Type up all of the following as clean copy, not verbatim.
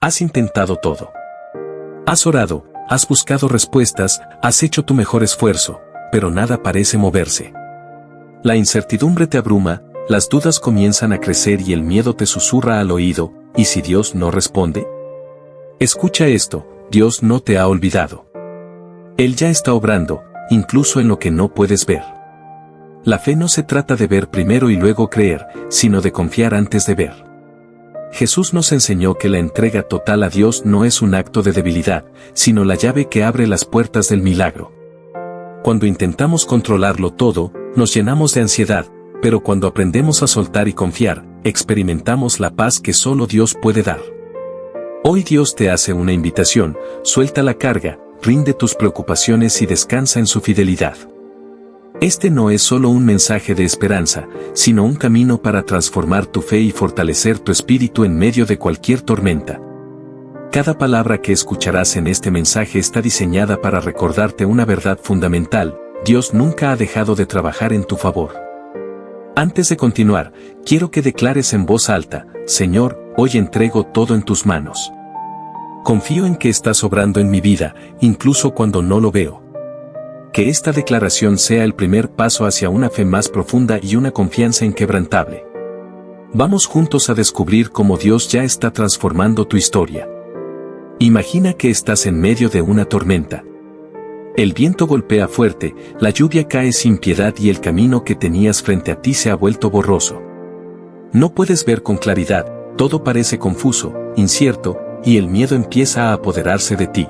Has intentado todo. Has orado, has buscado respuestas, has hecho tu mejor esfuerzo, pero nada parece moverse. La incertidumbre te abruma, las dudas comienzan a crecer y el miedo te susurra al oído, ¿y si Dios no responde? Escucha esto, Dios no te ha olvidado. Él ya está obrando, incluso en lo que no puedes ver. La fe no se trata de ver primero y luego creer, sino de confiar antes de ver. Jesús nos enseñó que la entrega total a Dios no es un acto de debilidad, sino la llave que abre las puertas del milagro. Cuando intentamos controlarlo todo, nos llenamos de ansiedad, pero cuando aprendemos a soltar y confiar, experimentamos la paz que solo Dios puede dar. Hoy Dios te hace una invitación, suelta la carga, rinde tus preocupaciones y descansa en su fidelidad. Este no es solo un mensaje de esperanza, sino un camino para transformar tu fe y fortalecer tu espíritu en medio de cualquier tormenta. Cada palabra que escucharás en este mensaje está diseñada para recordarte una verdad fundamental: Dios nunca ha dejado de trabajar en tu favor. Antes de continuar, quiero que declares en voz alta: Señor, hoy entrego todo en tus manos. Confío en que estás obrando en mi vida, incluso cuando no lo veo. Que esta declaración sea el primer paso hacia una fe más profunda y una confianza inquebrantable. Vamos juntos a descubrir cómo Dios ya está transformando tu historia. Imagina que estás en medio de una tormenta. El viento golpea fuerte, la lluvia cae sin piedad y el camino que tenías frente a ti se ha vuelto borroso. No puedes ver con claridad, todo parece confuso, incierto, y el miedo empieza a apoderarse de ti.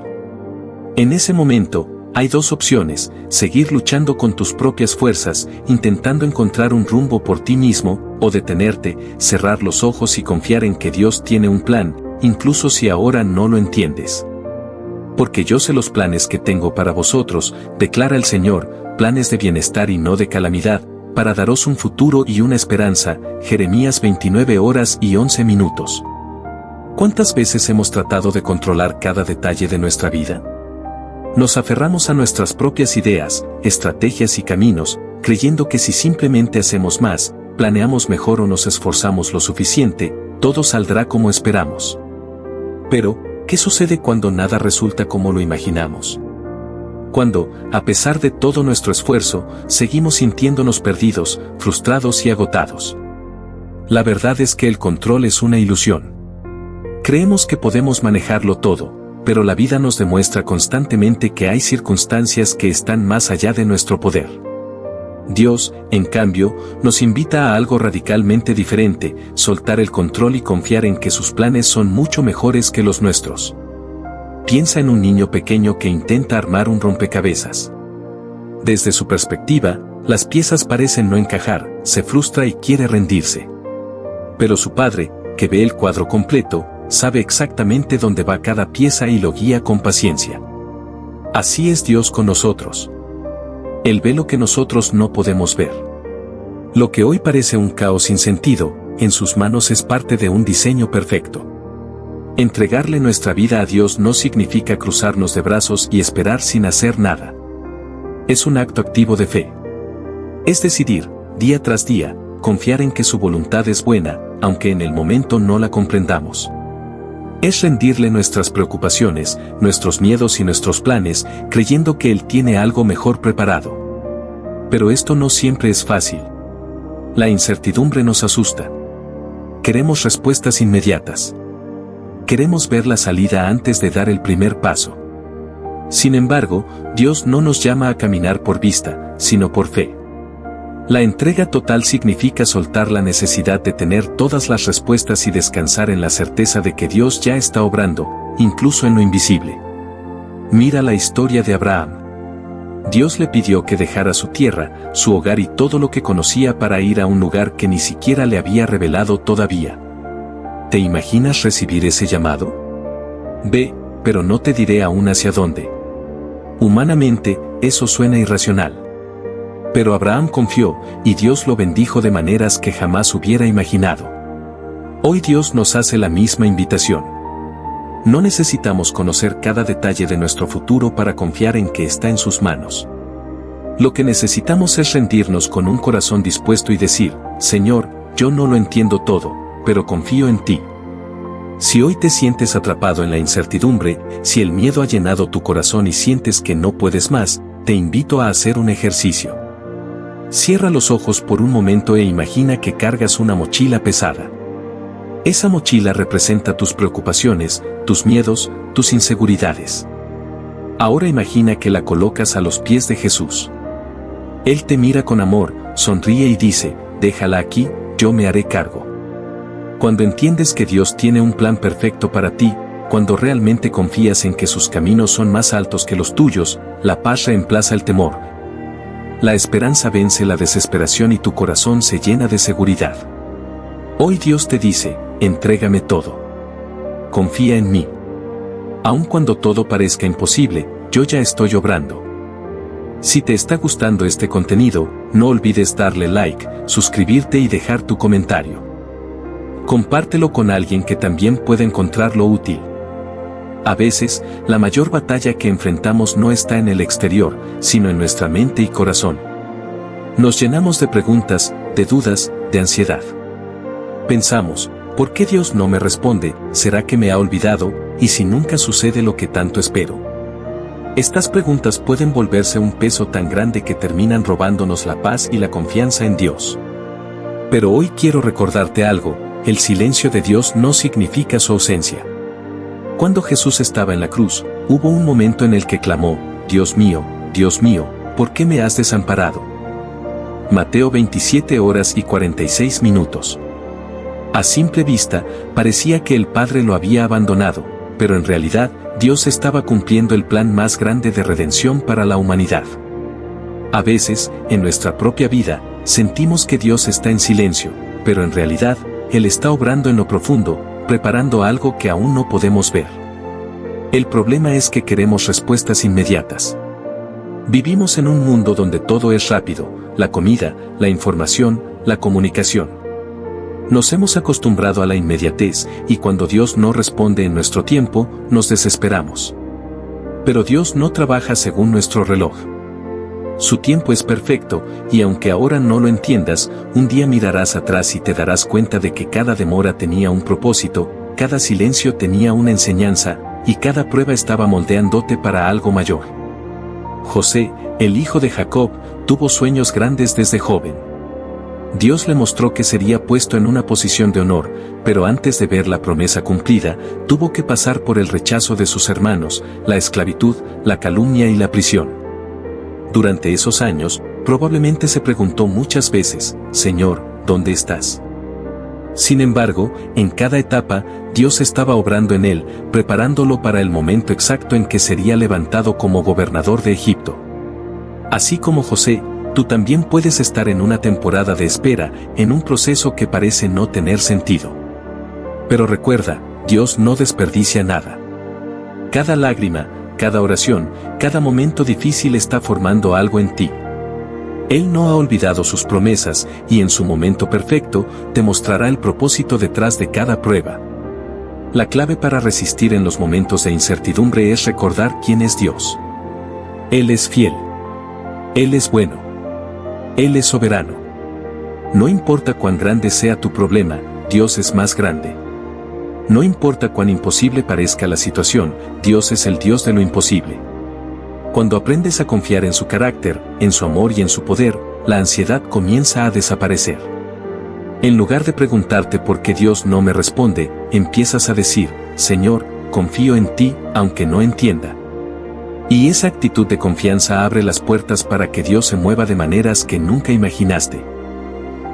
En ese momento, hay dos opciones: seguir luchando con tus propias fuerzas, intentando encontrar un rumbo por ti mismo, o detenerte, cerrar los ojos y confiar en que Dios tiene un plan, incluso si ahora no lo entiendes. Porque yo sé los planes que tengo para vosotros, declara el Señor, planes de bienestar y no de calamidad, para daros un futuro y una esperanza. Jeremías 29:11. ¿Cuántas veces hemos tratado de controlar cada detalle de nuestra vida? Nos aferramos a nuestras propias ideas, estrategias y caminos, creyendo que si simplemente hacemos más, planeamos mejor o nos esforzamos lo suficiente, todo saldrá como esperamos. Pero, ¿qué sucede cuando nada resulta como lo imaginamos? Cuando, a pesar de todo nuestro esfuerzo, seguimos sintiéndonos perdidos, frustrados y agotados. La verdad es que el control es una ilusión. Creemos que podemos manejarlo todo, pero la vida nos demuestra constantemente que hay circunstancias que están más allá de nuestro poder. Dios, en cambio, nos invita a algo radicalmente diferente: soltar el control y confiar en que sus planes son mucho mejores que los nuestros. Piensa en un niño pequeño que intenta armar un rompecabezas. Desde su perspectiva, las piezas parecen no encajar, se frustra y quiere rendirse. Pero su padre, que ve el cuadro completo, sabe exactamente dónde va cada pieza y lo guía con paciencia. Así es Dios con nosotros. Él ve lo que nosotros no podemos ver. Lo que hoy parece un caos sin sentido, en sus manos es parte de un diseño perfecto. Entregarle nuestra vida a Dios no significa cruzarnos de brazos y esperar sin hacer nada. Es un acto activo de fe. Es decidir, día tras día, confiar en que su voluntad es buena, aunque en el momento no la comprendamos. Es rendirle nuestras preocupaciones, nuestros miedos y nuestros planes, creyendo que Él tiene algo mejor preparado. Pero esto no siempre es fácil. La incertidumbre nos asusta. Queremos respuestas inmediatas. Queremos ver la salida antes de dar el primer paso. Sin embargo, Dios no nos llama a caminar por vista, sino por fe. La entrega total significa soltar la necesidad de tener todas las respuestas y descansar en la certeza de que Dios ya está obrando, incluso en lo invisible. Mira la historia de Abraham. Dios le pidió que dejara su tierra, su hogar y todo lo que conocía para ir a un lugar que ni siquiera le había revelado todavía. ¿Te imaginas recibir ese llamado? Ve, pero no te diré aún hacia dónde. Humanamente, eso suena irracional. Pero Abraham confió, y Dios lo bendijo de maneras que jamás hubiera imaginado. Hoy Dios nos hace la misma invitación. No necesitamos conocer cada detalle de nuestro futuro para confiar en que está en sus manos. Lo que necesitamos es rendirnos con un corazón dispuesto y decir: Señor, yo no lo entiendo todo, pero confío en ti. Si hoy te sientes atrapado en la incertidumbre, si el miedo ha llenado tu corazón y sientes que no puedes más, te invito a hacer un ejercicio. Cierra los ojos por un momento e imagina que cargas una mochila pesada. Esa mochila representa tus preocupaciones, tus miedos, tus inseguridades. Ahora imagina que la colocas a los pies de Jesús. Él te mira con amor, sonríe y dice, déjala aquí, yo me haré cargo. Cuando entiendes que Dios tiene un plan perfecto para ti, cuando realmente confías en que sus caminos son más altos que los tuyos, la paz reemplaza el temor. La esperanza vence la desesperación y tu corazón se llena de seguridad. Hoy Dios te dice, entrégame todo. Confía en mí. Aun cuando todo parezca imposible, yo ya estoy obrando. Si te está gustando este contenido, no olvides darle like, suscribirte y dejar tu comentario. Compártelo con alguien que también pueda encontrarlo útil. A veces, la mayor batalla que enfrentamos no está en el exterior, sino en nuestra mente y corazón. Nos llenamos de preguntas, de dudas, de ansiedad. Pensamos, ¿por qué Dios no me responde? ¿Será que me ha olvidado? ¿Y si nunca sucede lo que tanto espero? Estas preguntas pueden volverse un peso tan grande que terminan robándonos la paz y la confianza en Dios. Pero hoy quiero recordarte algo, el silencio de Dios no significa su ausencia. Cuando Jesús estaba en la cruz, hubo un momento en el que clamó, Dios mío, ¿por qué me has desamparado? Mateo 27:46. A simple vista, parecía que el Padre lo había abandonado, pero en realidad, Dios estaba cumpliendo el plan más grande de redención para la humanidad. A veces, en nuestra propia vida, sentimos que Dios está en silencio, pero en realidad, Él está obrando en lo profundo, preparando algo que aún no podemos ver. El problema es que queremos respuestas inmediatas. Vivimos en un mundo donde todo es rápido, la comida, la información, la comunicación. Nos hemos acostumbrado a la inmediatez y cuando Dios no responde en nuestro tiempo, nos desesperamos. Pero Dios no trabaja según nuestro reloj. Su tiempo es perfecto, y aunque ahora no lo entiendas, un día mirarás atrás y te darás cuenta de que cada demora tenía un propósito, cada silencio tenía una enseñanza, y cada prueba estaba moldeándote para algo mayor. José, el hijo de Jacob, tuvo sueños grandes desde joven. Dios le mostró que sería puesto en una posición de honor, pero antes de ver la promesa cumplida, tuvo que pasar por el rechazo de sus hermanos, la esclavitud, la calumnia y la prisión. Durante esos años, probablemente se preguntó muchas veces, Señor, ¿dónde estás? Sin embargo, en cada etapa, Dios estaba obrando en él, preparándolo para el momento exacto en que sería levantado como gobernador de Egipto. Así como José, tú también puedes estar en una temporada de espera, en un proceso que parece no tener sentido. Pero recuerda, Dios no desperdicia nada. Cada lágrima, cada oración, cada momento difícil está formando algo en ti. Él no ha olvidado sus promesas y en su momento perfecto te mostrará el propósito detrás de cada prueba. La clave para resistir en los momentos de incertidumbre es recordar quién es Dios. Él es fiel. Él es bueno. Él es soberano. No importa cuán grande sea tu problema, Dios es más grande. No importa cuán imposible parezca la situación, Dios es el Dios de lo imposible. Cuando aprendes a confiar en su carácter, en su amor y en su poder, la ansiedad comienza a desaparecer. En lugar de preguntarte por qué Dios no me responde, empiezas a decir, Señor, confío en ti, aunque no entienda. Y esa actitud de confianza abre las puertas para que Dios se mueva de maneras que nunca imaginaste.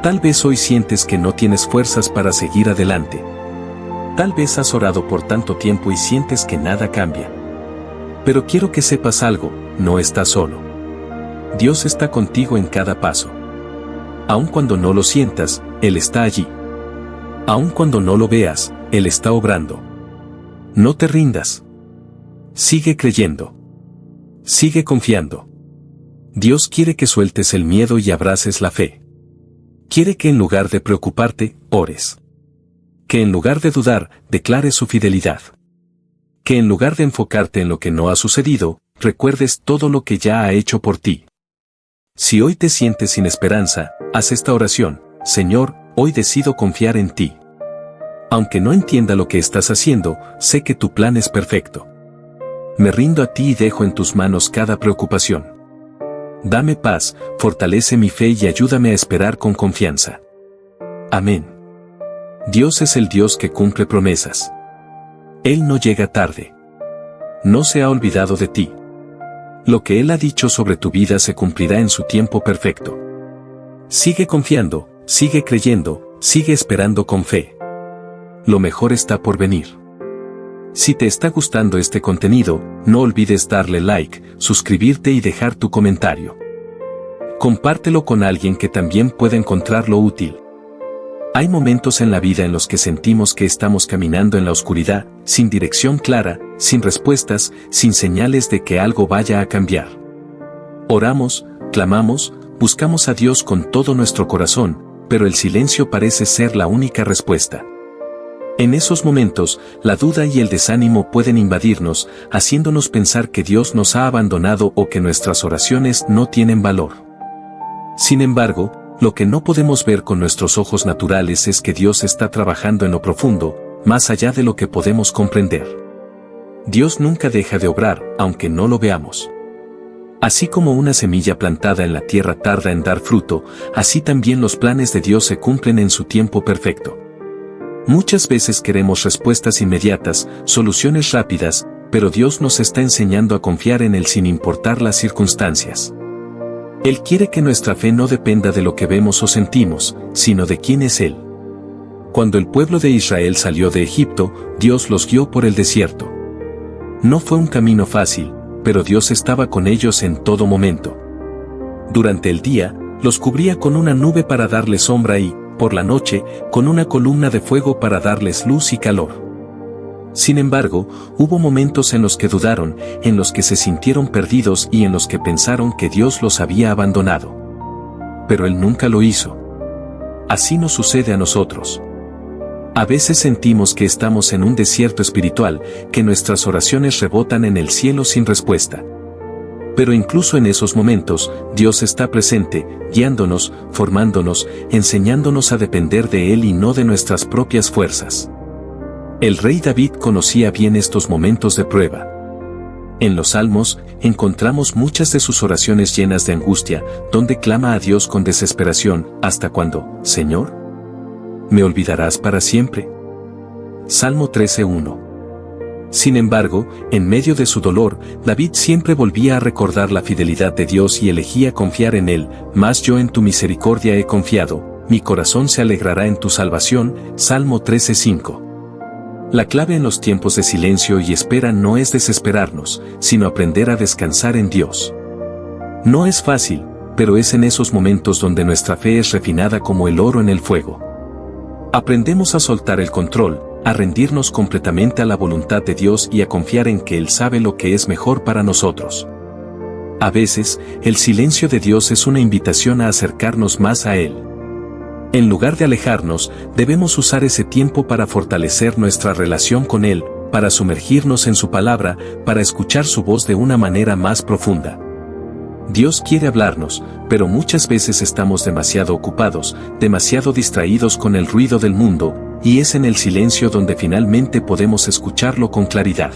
Tal vez hoy sientes que no tienes fuerzas para seguir adelante. Tal vez has orado por tanto tiempo y sientes que nada cambia. Pero quiero que sepas algo, no estás solo. Dios está contigo en cada paso. Aun cuando no lo sientas, Él está allí. Aun cuando no lo veas, Él está obrando. No te rindas. Sigue creyendo. Sigue confiando. Dios quiere que sueltes el miedo y abraces la fe. Quiere que en lugar de preocuparte, ores. Que en lugar de dudar, declares su fidelidad. Que en lugar de enfocarte en lo que no ha sucedido, recuerdes todo lo que ya ha hecho por ti. Si hoy te sientes sin esperanza, haz esta oración, Señor, hoy decido confiar en ti. Aunque no entienda lo que estás haciendo, sé que tu plan es perfecto. Me rindo a ti y dejo en tus manos cada preocupación. Dame paz, fortalece mi fe y ayúdame a esperar con confianza. Amén. Dios es el Dios que cumple promesas. Él no llega tarde. No se ha olvidado de ti. Lo que Él ha dicho sobre tu vida se cumplirá en su tiempo perfecto. Sigue confiando, sigue creyendo, sigue esperando con fe. Lo mejor está por venir. Si te está gustando este contenido, no olvides darle like, suscribirte y dejar tu comentario. Compártelo con alguien que también pueda encontrarlo útil. Hay momentos en la vida en los que sentimos que estamos caminando en la oscuridad, sin dirección clara, sin respuestas, sin señales de que algo vaya a cambiar. Oramos, clamamos, buscamos a Dios con todo nuestro corazón, pero el silencio parece ser la única respuesta. En esos momentos, la duda y el desánimo pueden invadirnos, haciéndonos pensar que Dios nos ha abandonado o que nuestras oraciones no tienen valor. Sin embargo, lo que no podemos ver con nuestros ojos naturales es que Dios está trabajando en lo profundo, más allá de lo que podemos comprender. Dios nunca deja de obrar, aunque no lo veamos. Así como una semilla plantada en la tierra tarda en dar fruto, así también los planes de Dios se cumplen en su tiempo perfecto. Muchas veces queremos respuestas inmediatas, soluciones rápidas, pero Dios nos está enseñando a confiar en Él sin importar las circunstancias. Él quiere que nuestra fe no dependa de lo que vemos o sentimos, sino de quién es Él. Cuando el pueblo de Israel salió de Egipto, Dios los guió por el desierto. No fue un camino fácil, pero Dios estaba con ellos en todo momento. Durante el día, los cubría con una nube para darles sombra y, por la noche, con una columna de fuego para darles luz y calor. Sin embargo, hubo momentos en los que dudaron, en los que se sintieron perdidos y en los que pensaron que Dios los había abandonado. Pero Él nunca lo hizo. Así nos sucede a nosotros. A veces sentimos que estamos en un desierto espiritual, que nuestras oraciones rebotan en el cielo sin respuesta. Pero incluso en esos momentos, Dios está presente, guiándonos, formándonos, enseñándonos a depender de Él y no de nuestras propias fuerzas. El rey David conocía bien estos momentos de prueba. En los Salmos, encontramos muchas de sus oraciones llenas de angustia, donde clama a Dios con desesperación: ¿hasta cuándo, Señor? ¿Me olvidarás para siempre? Salmo 13:1. Sin embargo, en medio de su dolor, David siempre volvía a recordar la fidelidad de Dios y elegía confiar en Él. Mas yo en tu misericordia he confiado, mi corazón se alegrará en tu salvación. Salmo 13:5. La clave en los tiempos de silencio y espera no es desesperarnos, sino aprender a descansar en Dios. No es fácil, pero es en esos momentos donde nuestra fe es refinada como el oro en el fuego. Aprendemos a soltar el control, a rendirnos completamente a la voluntad de Dios y a confiar en que Él sabe lo que es mejor para nosotros. A veces, el silencio de Dios es una invitación a acercarnos más a Él. En lugar de alejarnos, debemos usar ese tiempo para fortalecer nuestra relación con Él, para sumergirnos en su palabra, para escuchar su voz de una manera más profunda. Dios quiere hablarnos, pero muchas veces estamos demasiado ocupados, demasiado distraídos con el ruido del mundo, y es en el silencio donde finalmente podemos escucharlo con claridad.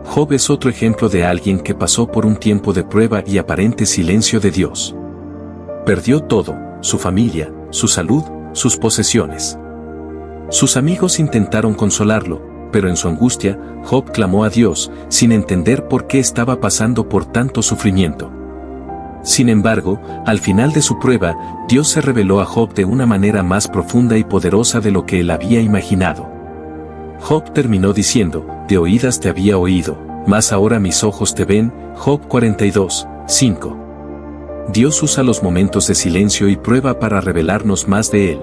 Job es otro ejemplo de alguien que pasó por un tiempo de prueba y aparente silencio de Dios. Perdió todo: su familia, su salud, sus posesiones. Sus amigos intentaron consolarlo, pero en su angustia, Job clamó a Dios, sin entender por qué estaba pasando por tanto sufrimiento. Sin embargo, al final de su prueba, Dios se reveló a Job de una manera más profunda y poderosa de lo que él había imaginado. Job terminó diciendo: de oídas te había oído, mas ahora mis ojos te ven. Job 42:5. Dios usa los momentos de silencio y prueba para revelarnos más de Él.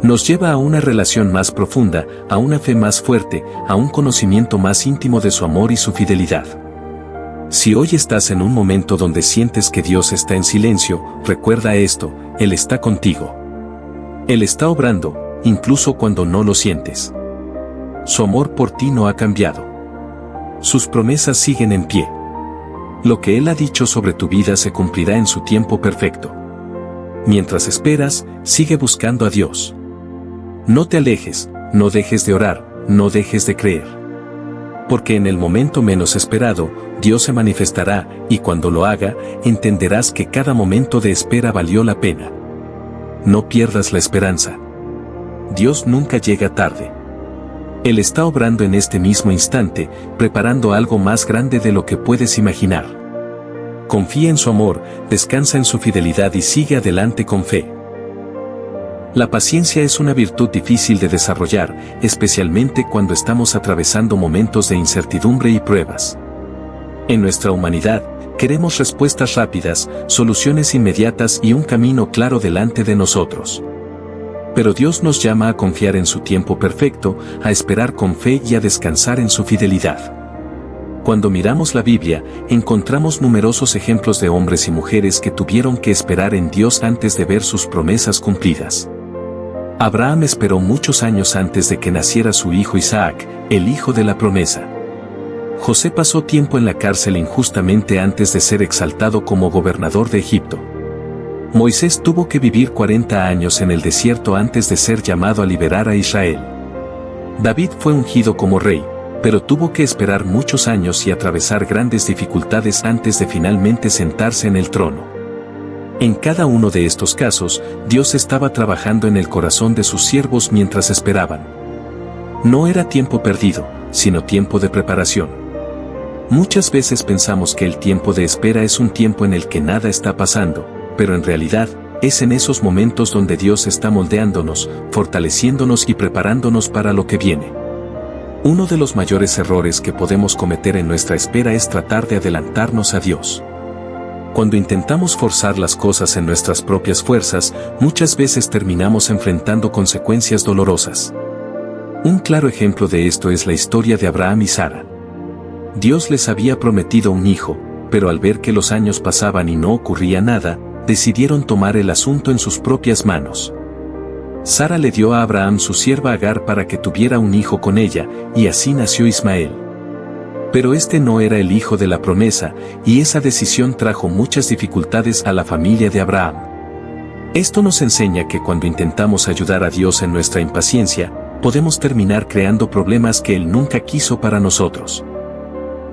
Nos lleva a una relación más profunda, a una fe más fuerte, a un conocimiento más íntimo de su amor y su fidelidad. Si hoy estás en un momento donde sientes que Dios está en silencio, recuerda esto: Él está contigo. Él está obrando, incluso cuando no lo sientes. Su amor por ti no ha cambiado. Sus promesas siguen en pie. Lo que Él ha dicho sobre tu vida se cumplirá en su tiempo perfecto. Mientras esperas, sigue buscando a Dios. No te alejes, no dejes de orar, no dejes de creer. Porque en el momento menos esperado, Dios se manifestará, y cuando lo haga, entenderás que cada momento de espera valió la pena. No pierdas la esperanza. Dios nunca llega tarde. Él está obrando en este mismo instante, preparando algo más grande de lo que puedes imaginar. Confía en su amor, descansa en su fidelidad y sigue adelante con fe. La paciencia es una virtud difícil de desarrollar, especialmente cuando estamos atravesando momentos de incertidumbre y pruebas. En nuestra humanidad, queremos respuestas rápidas, soluciones inmediatas y un camino claro delante de nosotros. Pero Dios nos llama a confiar en su tiempo perfecto, a esperar con fe y a descansar en su fidelidad. Cuando miramos la Biblia, encontramos numerosos ejemplos de hombres y mujeres que tuvieron que esperar en Dios antes de ver sus promesas cumplidas. Abraham esperó muchos años antes de que naciera su hijo Isaac, el hijo de la promesa. José pasó tiempo en la cárcel injustamente antes de ser exaltado como gobernador de Egipto. Moisés tuvo que vivir 40 años en el desierto antes de ser llamado a liberar a Israel. David fue ungido como rey, pero tuvo que esperar muchos años y atravesar grandes dificultades antes de finalmente sentarse en el trono. En cada uno de estos casos, Dios estaba trabajando en el corazón de sus siervos mientras esperaban. No era tiempo perdido, sino tiempo de preparación. Muchas veces pensamos que el tiempo de espera es un tiempo en el que nada está pasando, pero en realidad, es en esos momentos donde Dios está moldeándonos, fortaleciéndonos y preparándonos para lo que viene. Uno de los mayores errores que podemos cometer en nuestra espera es tratar de adelantarnos a Dios. Cuando intentamos forzar las cosas en nuestras propias fuerzas, muchas veces terminamos enfrentando consecuencias dolorosas. Un claro ejemplo de esto es la historia de Abraham y Sara. Dios les había prometido un hijo, pero al ver que los años pasaban y no ocurría nada, decidieron tomar el asunto en sus propias manos. Sara le dio a Abraham su sierva Agar para que tuviera un hijo con ella, y así nació Ismael. Pero este no era el hijo de la promesa, y esa decisión trajo muchas dificultades a la familia de Abraham. Esto nos enseña que cuando intentamos ayudar a Dios en nuestra impaciencia, podemos terminar creando problemas que Él nunca quiso para nosotros.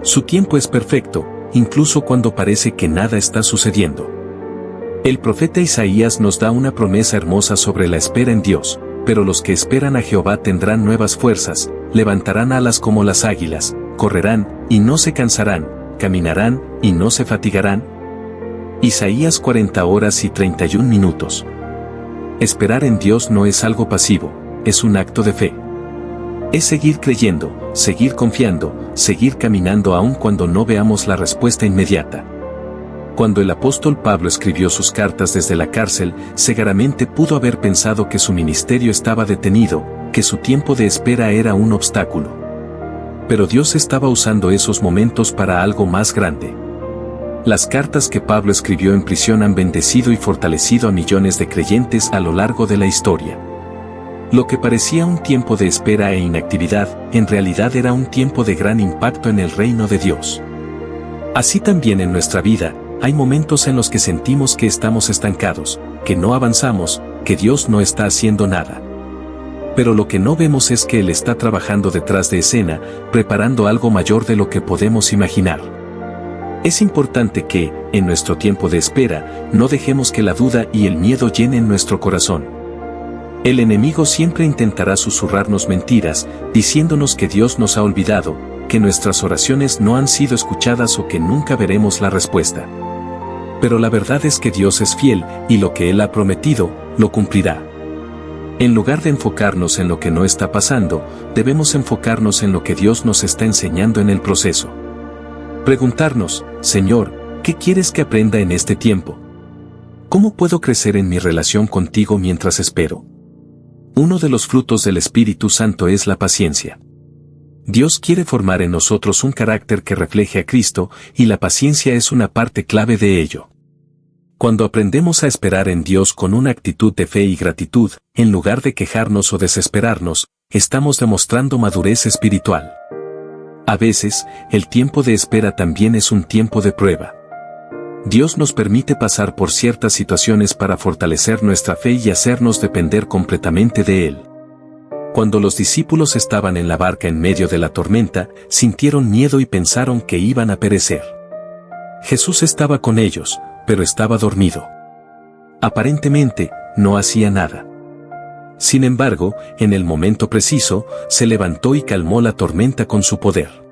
Su tiempo es perfecto, incluso cuando parece que nada está sucediendo. El profeta Isaías nos da una promesa hermosa sobre la espera en Dios, pero los que esperan a Jehová tendrán nuevas fuerzas, levantarán alas como las águilas, correrán, y no se cansarán, caminarán, y no se fatigarán. Isaías 40 horas y 31 minutos. Esperar en Dios no es algo pasivo, es un acto de fe. Es seguir creyendo, seguir confiando, seguir caminando aun cuando no veamos la respuesta inmediata. Cuando el apóstol Pablo escribió sus cartas desde la cárcel, seguramente pudo haber pensado que su ministerio estaba detenido, que su tiempo de espera era un obstáculo. Pero Dios estaba usando esos momentos para algo más grande. Las cartas que Pablo escribió en prisión han bendecido y fortalecido a millones de creyentes a lo largo de la historia. Lo que parecía un tiempo de espera e inactividad, en realidad era un tiempo de gran impacto en el reino de Dios. Así también en nuestra vida, hay momentos en los que sentimos que estamos estancados, que no avanzamos, que Dios no está haciendo nada. Pero lo que no vemos es que Él está trabajando detrás de escena, preparando algo mayor de lo que podemos imaginar. Es importante que, en nuestro tiempo de espera, no dejemos que la duda y el miedo llenen nuestro corazón. El enemigo siempre intentará susurrarnos mentiras, diciéndonos que Dios nos ha olvidado, que nuestras oraciones no han sido escuchadas o que nunca veremos la respuesta. Pero la verdad es que Dios es fiel, y lo que Él ha prometido, lo cumplirá. En lugar de enfocarnos en lo que no está pasando, debemos enfocarnos en lo que Dios nos está enseñando en el proceso. Preguntarnos, Señor, ¿qué quieres que aprenda en este tiempo? ¿Cómo puedo crecer en mi relación contigo mientras espero? Uno de los frutos del Espíritu Santo es la paciencia. Dios quiere formar en nosotros un carácter que refleje a Cristo, y la paciencia es una parte clave de ello. Cuando aprendemos a esperar en Dios con una actitud de fe y gratitud, en lugar de quejarnos o desesperarnos, estamos demostrando madurez espiritual. A veces, el tiempo de espera también es un tiempo de prueba. Dios nos permite pasar por ciertas situaciones para fortalecer nuestra fe y hacernos depender completamente de Él. Cuando los discípulos estaban en la barca en medio de la tormenta, sintieron miedo y pensaron que iban a perecer. Jesús estaba con ellos, pero estaba dormido. Aparentemente, no hacía nada. Sin embargo, en el momento preciso, se levantó y calmó la tormenta con su poder.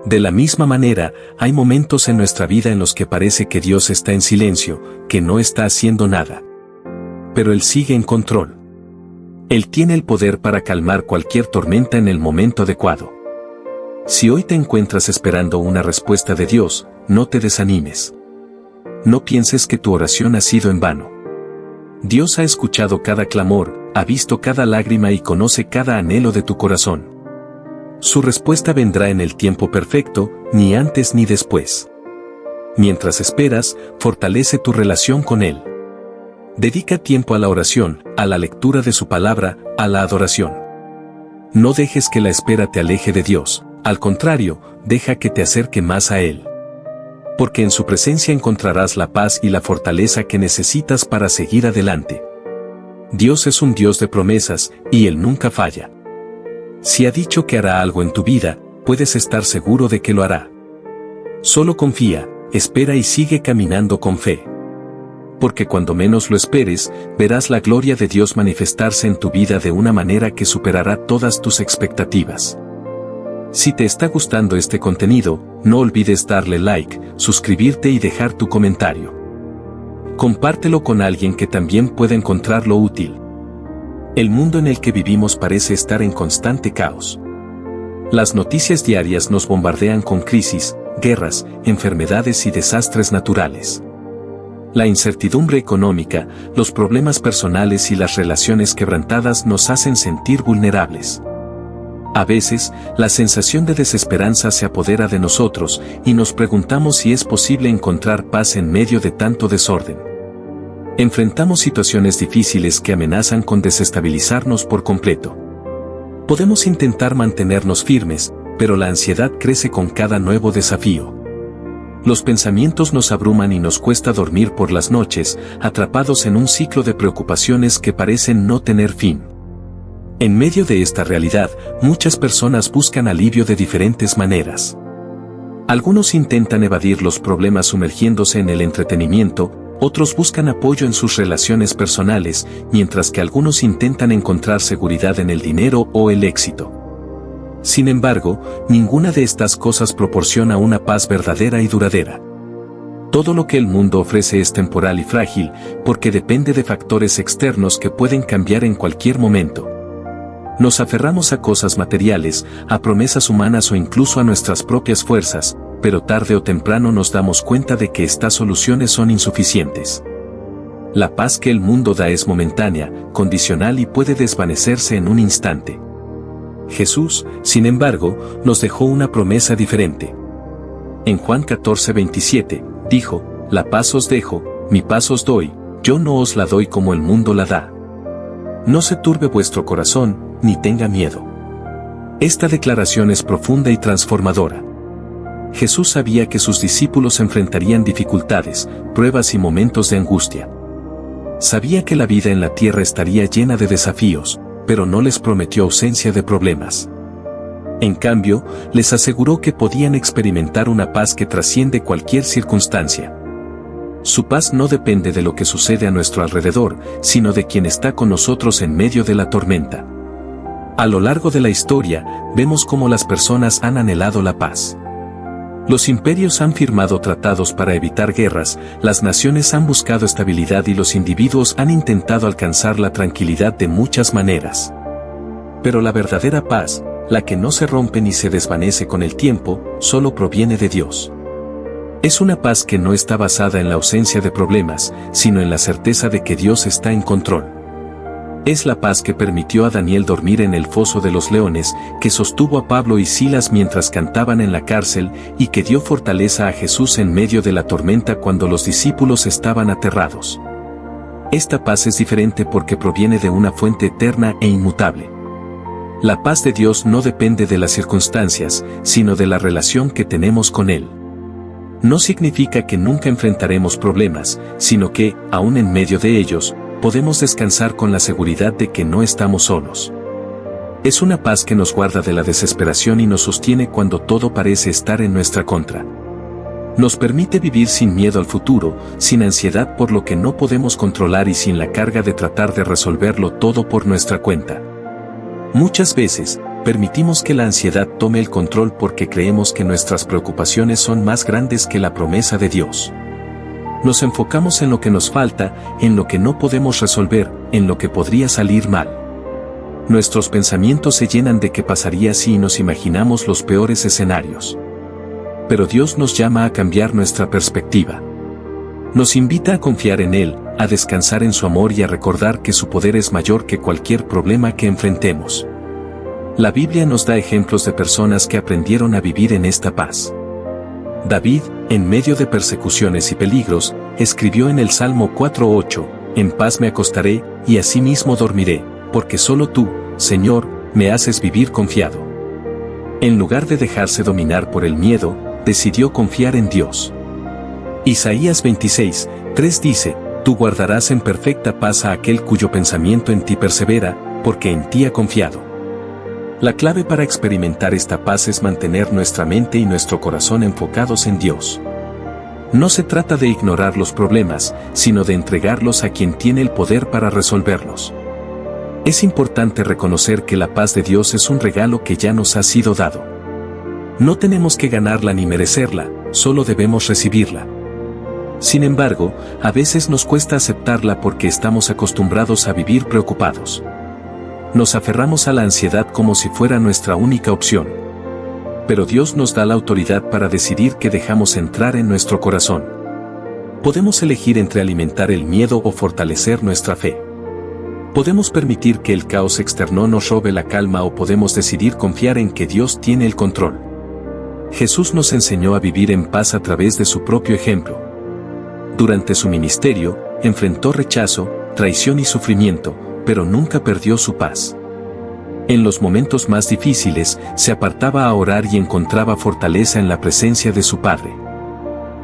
De la misma manera, hay momentos en nuestra vida en los que parece que Dios está en silencio, que no está haciendo nada. Pero Él sigue en control. Él tiene el poder para calmar cualquier tormenta en el momento adecuado. Si hoy te encuentras esperando una respuesta de Dios, no te desanimes. No pienses que tu oración ha sido en vano. Dios ha escuchado cada clamor, ha visto cada lágrima y conoce cada anhelo de tu corazón. Su respuesta vendrá en el tiempo perfecto, ni antes ni después. Mientras esperas, fortalece tu relación con Él. Dedica tiempo a la oración, a la lectura de su palabra, a la adoración. No dejes que la espera te aleje de Dios, al contrario, deja que te acerque más a Él. Porque en su presencia encontrarás la paz y la fortaleza que necesitas para seguir adelante. Dios es un Dios de promesas, y Él nunca falla. Si ha dicho que hará algo en tu vida, puedes estar seguro de que lo hará. Solo confía, espera y sigue caminando con fe. Porque cuando menos lo esperes, verás la gloria de Dios manifestarse en tu vida de una manera que superará todas tus expectativas. Si te está gustando este contenido, no olvides darle like, suscribirte y dejar tu comentario. Compártelo con alguien que también pueda encontrarlo útil. El mundo en el que vivimos parece estar en constante caos. Las noticias diarias nos bombardean con crisis, guerras, enfermedades y desastres naturales. La incertidumbre económica, los problemas personales y las relaciones quebrantadas nos hacen sentir vulnerables. A veces, la sensación de desesperanza se apodera de nosotros y nos preguntamos si es posible encontrar paz en medio de tanto desorden. Enfrentamos situaciones difíciles que amenazan con desestabilizarnos por completo. Podemos intentar mantenernos firmes, pero la ansiedad crece con cada nuevo desafío. Los pensamientos nos abruman y nos cuesta dormir por las noches, atrapados en un ciclo de preocupaciones que parecen no tener fin. En medio de esta realidad, muchas personas buscan alivio de diferentes maneras. Algunos intentan evadir los problemas sumergiéndose en el entretenimiento, otros buscan apoyo en sus relaciones personales, mientras que algunos intentan encontrar seguridad en el dinero o el éxito. Sin embargo, ninguna de estas cosas proporciona una paz verdadera y duradera. Todo lo que el mundo ofrece es temporal y frágil, porque depende de factores externos que pueden cambiar en cualquier momento. Nos aferramos a cosas materiales, a promesas humanas o incluso a nuestras propias fuerzas, pero tarde o temprano nos damos cuenta de que estas soluciones son insuficientes. La paz que el mundo da es momentánea, condicional y puede desvanecerse en un instante. Jesús, sin embargo, nos dejó una promesa diferente. En Juan 14:27, dijo, «La paz os dejo, mi paz os doy, yo no os la doy como el mundo la da. No se turbe vuestro corazón, ni tenga miedo». Esta declaración es profunda y transformadora. Jesús sabía que sus discípulos enfrentarían dificultades, pruebas y momentos de angustia. Sabía que la vida en la tierra estaría llena de desafíos, pero no les prometió ausencia de problemas. En cambio, les aseguró que podían experimentar una paz que trasciende cualquier circunstancia. Su paz no depende de lo que sucede a nuestro alrededor, sino de quien está con nosotros en medio de la tormenta. A lo largo de la historia, vemos cómo las personas han anhelado la paz. Los imperios han firmado tratados para evitar guerras, las naciones han buscado estabilidad y los individuos han intentado alcanzar la tranquilidad de muchas maneras. Pero la verdadera paz, la que no se rompe ni se desvanece con el tiempo, solo proviene de Dios. Es una paz que no está basada en la ausencia de problemas, sino en la certeza de que Dios está en control. Es la paz que permitió a Daniel dormir en el foso de los leones, que sostuvo a Pablo y Silas mientras cantaban en la cárcel, y que dio fortaleza a Jesús en medio de la tormenta cuando los discípulos estaban aterrados. Esta paz es diferente porque proviene de una fuente eterna e inmutable. La paz de Dios no depende de las circunstancias, sino de la relación que tenemos con Él. No significa que nunca enfrentaremos problemas, sino que, aún en medio de ellos, podemos descansar con la seguridad de que no estamos solos. Es una paz que nos guarda de la desesperación y nos sostiene cuando todo parece estar en nuestra contra. Nos permite vivir sin miedo al futuro, sin ansiedad por lo que no podemos controlar y sin la carga de tratar de resolverlo todo por nuestra cuenta. Muchas veces, permitimos que la ansiedad tome el control porque creemos que nuestras preocupaciones son más grandes que la promesa de Dios. Nos enfocamos en lo que nos falta, en lo que no podemos resolver, en lo que podría salir mal. Nuestros pensamientos se llenan de qué pasaría si nos imaginamos los peores escenarios. Pero Dios nos llama a cambiar nuestra perspectiva. Nos invita a confiar en Él, a descansar en su amor y a recordar que su poder es mayor que cualquier problema que enfrentemos. La Biblia nos da ejemplos de personas que aprendieron a vivir en esta paz. David, en medio de persecuciones y peligros, escribió en el Salmo 4:8, «En paz me acostaré, y asimismo dormiré, porque solo tú, Señor, me haces vivir confiado». En lugar de dejarse dominar por el miedo, decidió confiar en Dios. Isaías 26:3 dice, «Tú guardarás en perfecta paz a aquel cuyo pensamiento en ti persevera, porque en ti ha confiado». La clave para experimentar esta paz es mantener nuestra mente y nuestro corazón enfocados en Dios. No se trata de ignorar los problemas, sino de entregarlos a quien tiene el poder para resolverlos. Es importante reconocer que la paz de Dios es un regalo que ya nos ha sido dado. No tenemos que ganarla ni merecerla, solo debemos recibirla. Sin embargo, a veces nos cuesta aceptarla porque estamos acostumbrados a vivir preocupados. Nos aferramos a la ansiedad como si fuera nuestra única opción. Pero Dios nos da la autoridad para decidir qué dejamos entrar en nuestro corazón. Podemos elegir entre alimentar el miedo o fortalecer nuestra fe. Podemos permitir que el caos externo nos robe la calma o podemos decidir confiar en que Dios tiene el control. Jesús nos enseñó a vivir en paz a través de su propio ejemplo. Durante su ministerio, enfrentó rechazo, traición y sufrimiento, pero nunca perdió su paz. En los momentos más difíciles, se apartaba a orar y encontraba fortaleza en la presencia de su Padre.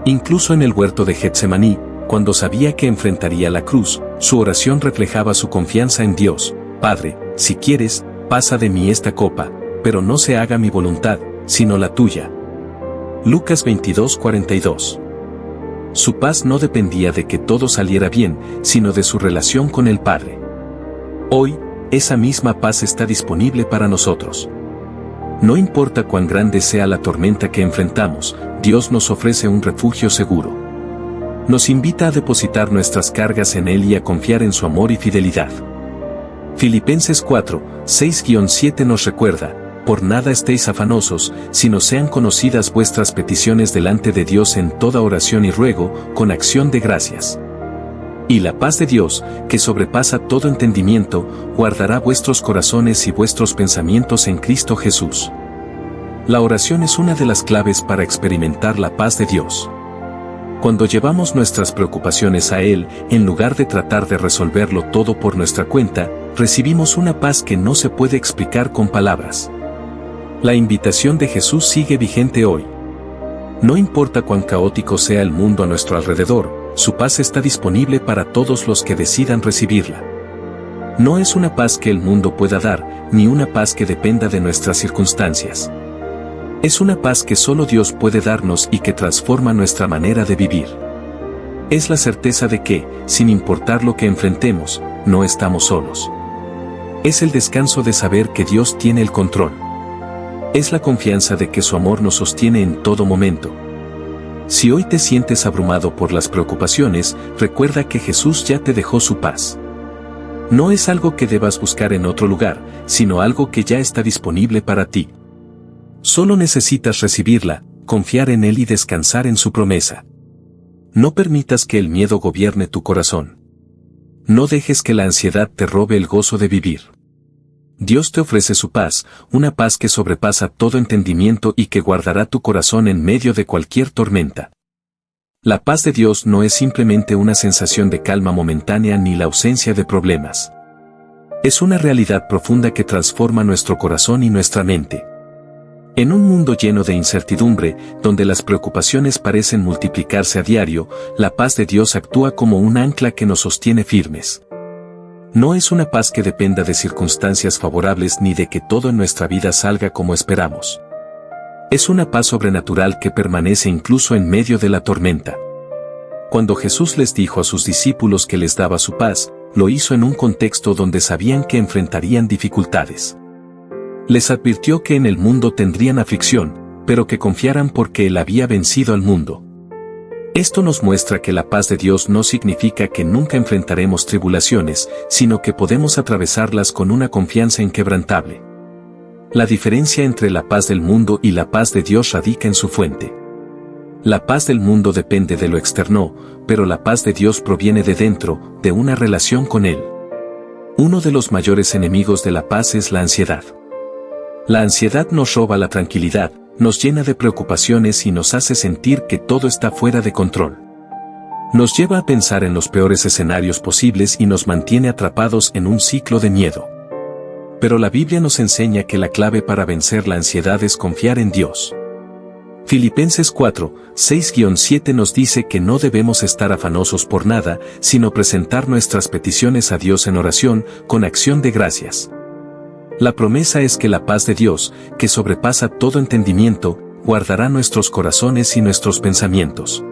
Incluso en el huerto de Getsemaní, cuando sabía que enfrentaría la cruz, su oración reflejaba su confianza en Dios. «Padre, si quieres, pasa de mí esta copa, pero no se haga mi voluntad, sino la tuya». Lucas 22:42. Su paz no dependía de que todo saliera bien, sino de su relación con el Padre. Hoy, esa misma paz está disponible para nosotros. No importa cuán grande sea la tormenta que enfrentamos, Dios nos ofrece un refugio seguro. Nos invita a depositar nuestras cargas en Él y a confiar en su amor y fidelidad. Filipenses 4:6-7 nos recuerda, «Por nada estéis afanosos, sino sean conocidas vuestras peticiones delante de Dios en toda oración y ruego, con acción de gracias. Y la paz de Dios, que sobrepasa todo entendimiento, guardará vuestros corazones y vuestros pensamientos en Cristo Jesús». La oración es una de las claves para experimentar la paz de Dios. Cuando llevamos nuestras preocupaciones a Él, en lugar de tratar de resolverlo todo por nuestra cuenta, recibimos una paz que no se puede explicar con palabras. La invitación de Jesús sigue vigente hoy. No importa cuán caótico sea el mundo a nuestro alrededor, su paz está disponible para todos los que decidan recibirla. No es una paz que el mundo pueda dar, ni una paz que dependa de nuestras circunstancias. Es una paz que solo Dios puede darnos y que transforma nuestra manera de vivir. Es la certeza de que, sin importar lo que enfrentemos, no estamos solos. Es el descanso de saber que Dios tiene el control. Es la confianza de que su amor nos sostiene en todo momento. Si hoy te sientes abrumado por las preocupaciones, recuerda que Jesús ya te dejó su paz. No es algo que debas buscar en otro lugar, sino algo que ya está disponible para ti. Solo necesitas recibirla, confiar en Él y descansar en su promesa. No permitas que el miedo gobierne tu corazón. No dejes que la ansiedad te robe el gozo de vivir. Dios te ofrece su paz, una paz que sobrepasa todo entendimiento y que guardará tu corazón en medio de cualquier tormenta. La paz de Dios no es simplemente una sensación de calma momentánea ni la ausencia de problemas. Es una realidad profunda que transforma nuestro corazón y nuestra mente. En un mundo lleno de incertidumbre, donde las preocupaciones parecen multiplicarse a diario, la paz de Dios actúa como un ancla que nos sostiene firmes. No es una paz que dependa de circunstancias favorables ni de que todo en nuestra vida salga como esperamos. Es una paz sobrenatural que permanece incluso en medio de la tormenta. Cuando Jesús les dijo a sus discípulos que les daba su paz, lo hizo en un contexto donde sabían que enfrentarían dificultades. Les advirtió que en el mundo tendrían aflicción, pero que confiaran porque Él había vencido al mundo. Esto nos muestra que la paz de Dios no significa que nunca enfrentaremos tribulaciones, sino que podemos atravesarlas con una confianza inquebrantable. La diferencia entre la paz del mundo y la paz de Dios radica en su fuente. La paz del mundo depende de lo externo, pero la paz de Dios proviene de dentro, de una relación con Él. Uno de los mayores enemigos de la paz es la ansiedad. La ansiedad nos roba la tranquilidad, nos llena de preocupaciones y nos hace sentir que todo está fuera de control. Nos lleva a pensar en los peores escenarios posibles y nos mantiene atrapados en un ciclo de miedo. Pero la Biblia nos enseña que la clave para vencer la ansiedad es confiar en Dios. Filipenses 4, 6-7 nos dice que no debemos estar afanosos por nada, sino presentar nuestras peticiones a Dios en oración, con acción de gracias. La promesa es que la paz de Dios, que sobrepasa todo entendimiento, guardará nuestros corazones y nuestros pensamientos.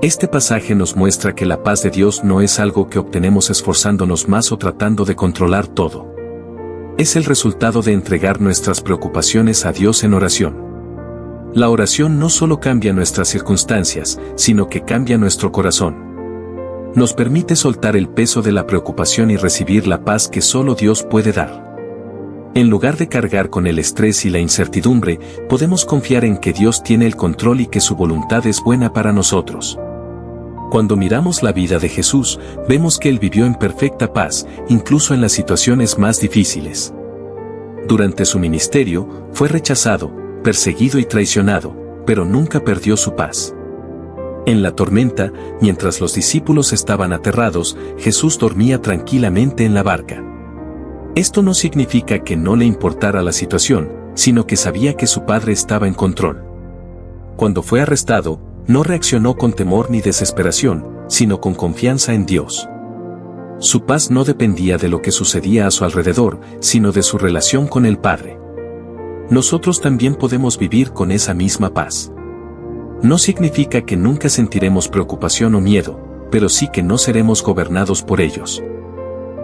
Este pasaje nos muestra que la paz de Dios no es algo que obtenemos esforzándonos más o tratando de controlar todo. Es el resultado de entregar nuestras preocupaciones a Dios en oración. La oración no solo cambia nuestras circunstancias, sino que cambia nuestro corazón. Nos permite soltar el peso de la preocupación y recibir la paz que solo Dios puede dar. En lugar de cargar con el estrés y la incertidumbre, podemos confiar en que Dios tiene el control y que su voluntad es buena para nosotros. Cuando miramos la vida de Jesús, vemos que Él vivió en perfecta paz, incluso en las situaciones más difíciles. Durante su ministerio, fue rechazado, perseguido y traicionado, pero nunca perdió su paz. En la tormenta, mientras los discípulos estaban aterrados, Jesús dormía tranquilamente en la barca. Esto no significa que no le importara la situación, sino que sabía que su Padre estaba en control. Cuando fue arrestado, no reaccionó con temor ni desesperación, sino con confianza en Dios. Su paz no dependía de lo que sucedía a su alrededor, sino de su relación con el Padre. Nosotros también podemos vivir con esa misma paz. No significa que nunca sentiremos preocupación o miedo, pero sí que no seremos gobernados por ellos.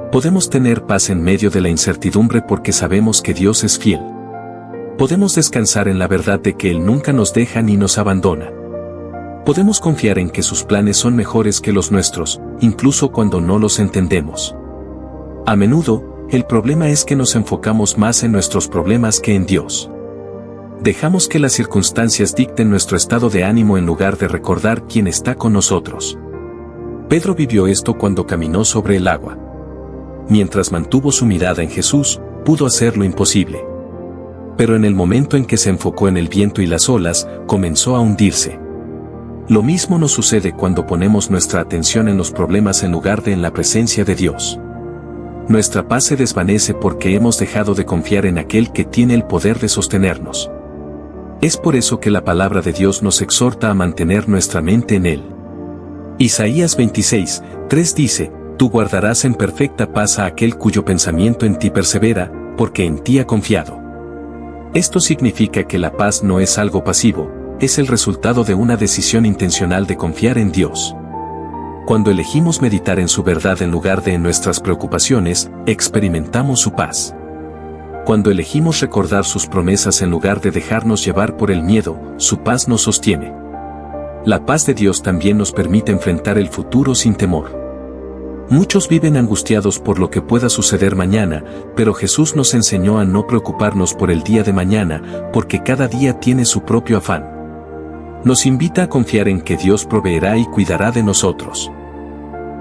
Podemos tener paz en medio de la incertidumbre porque sabemos que Dios es fiel. Podemos descansar en la verdad de que Él nunca nos deja ni nos abandona. Podemos confiar en que sus planes son mejores que los nuestros, incluso cuando no los entendemos. A menudo, el problema es que nos enfocamos más en nuestros problemas que en Dios. Dejamos que las circunstancias dicten nuestro estado de ánimo en lugar de recordar quién está con nosotros. Pedro vivió esto cuando caminó sobre el agua. Mientras mantuvo su mirada en Jesús, pudo hacer lo imposible. Pero en el momento en que se enfocó en el viento y las olas, comenzó a hundirse. Lo mismo nos sucede cuando ponemos nuestra atención en los problemas en lugar de en la presencia de Dios. Nuestra paz se desvanece porque hemos dejado de confiar en aquel que tiene el poder de sostenernos. Es por eso que la palabra de Dios nos exhorta a mantener nuestra mente en Él. Isaías 26, 3 dice: Tú guardarás en perfecta paz a aquel cuyo pensamiento en ti persevera, porque en ti ha confiado. Esto significa que la paz no es algo pasivo, es el resultado de una decisión intencional de confiar en Dios. Cuando elegimos meditar en su verdad en lugar de en nuestras preocupaciones, experimentamos su paz. Cuando elegimos recordar sus promesas en lugar de dejarnos llevar por el miedo, su paz nos sostiene. La paz de Dios también nos permite enfrentar el futuro sin temor. Muchos viven angustiados por lo que pueda suceder mañana, pero Jesús nos enseñó a no preocuparnos por el día de mañana, porque cada día tiene su propio afán. Nos invita a confiar en que Dios proveerá y cuidará de nosotros.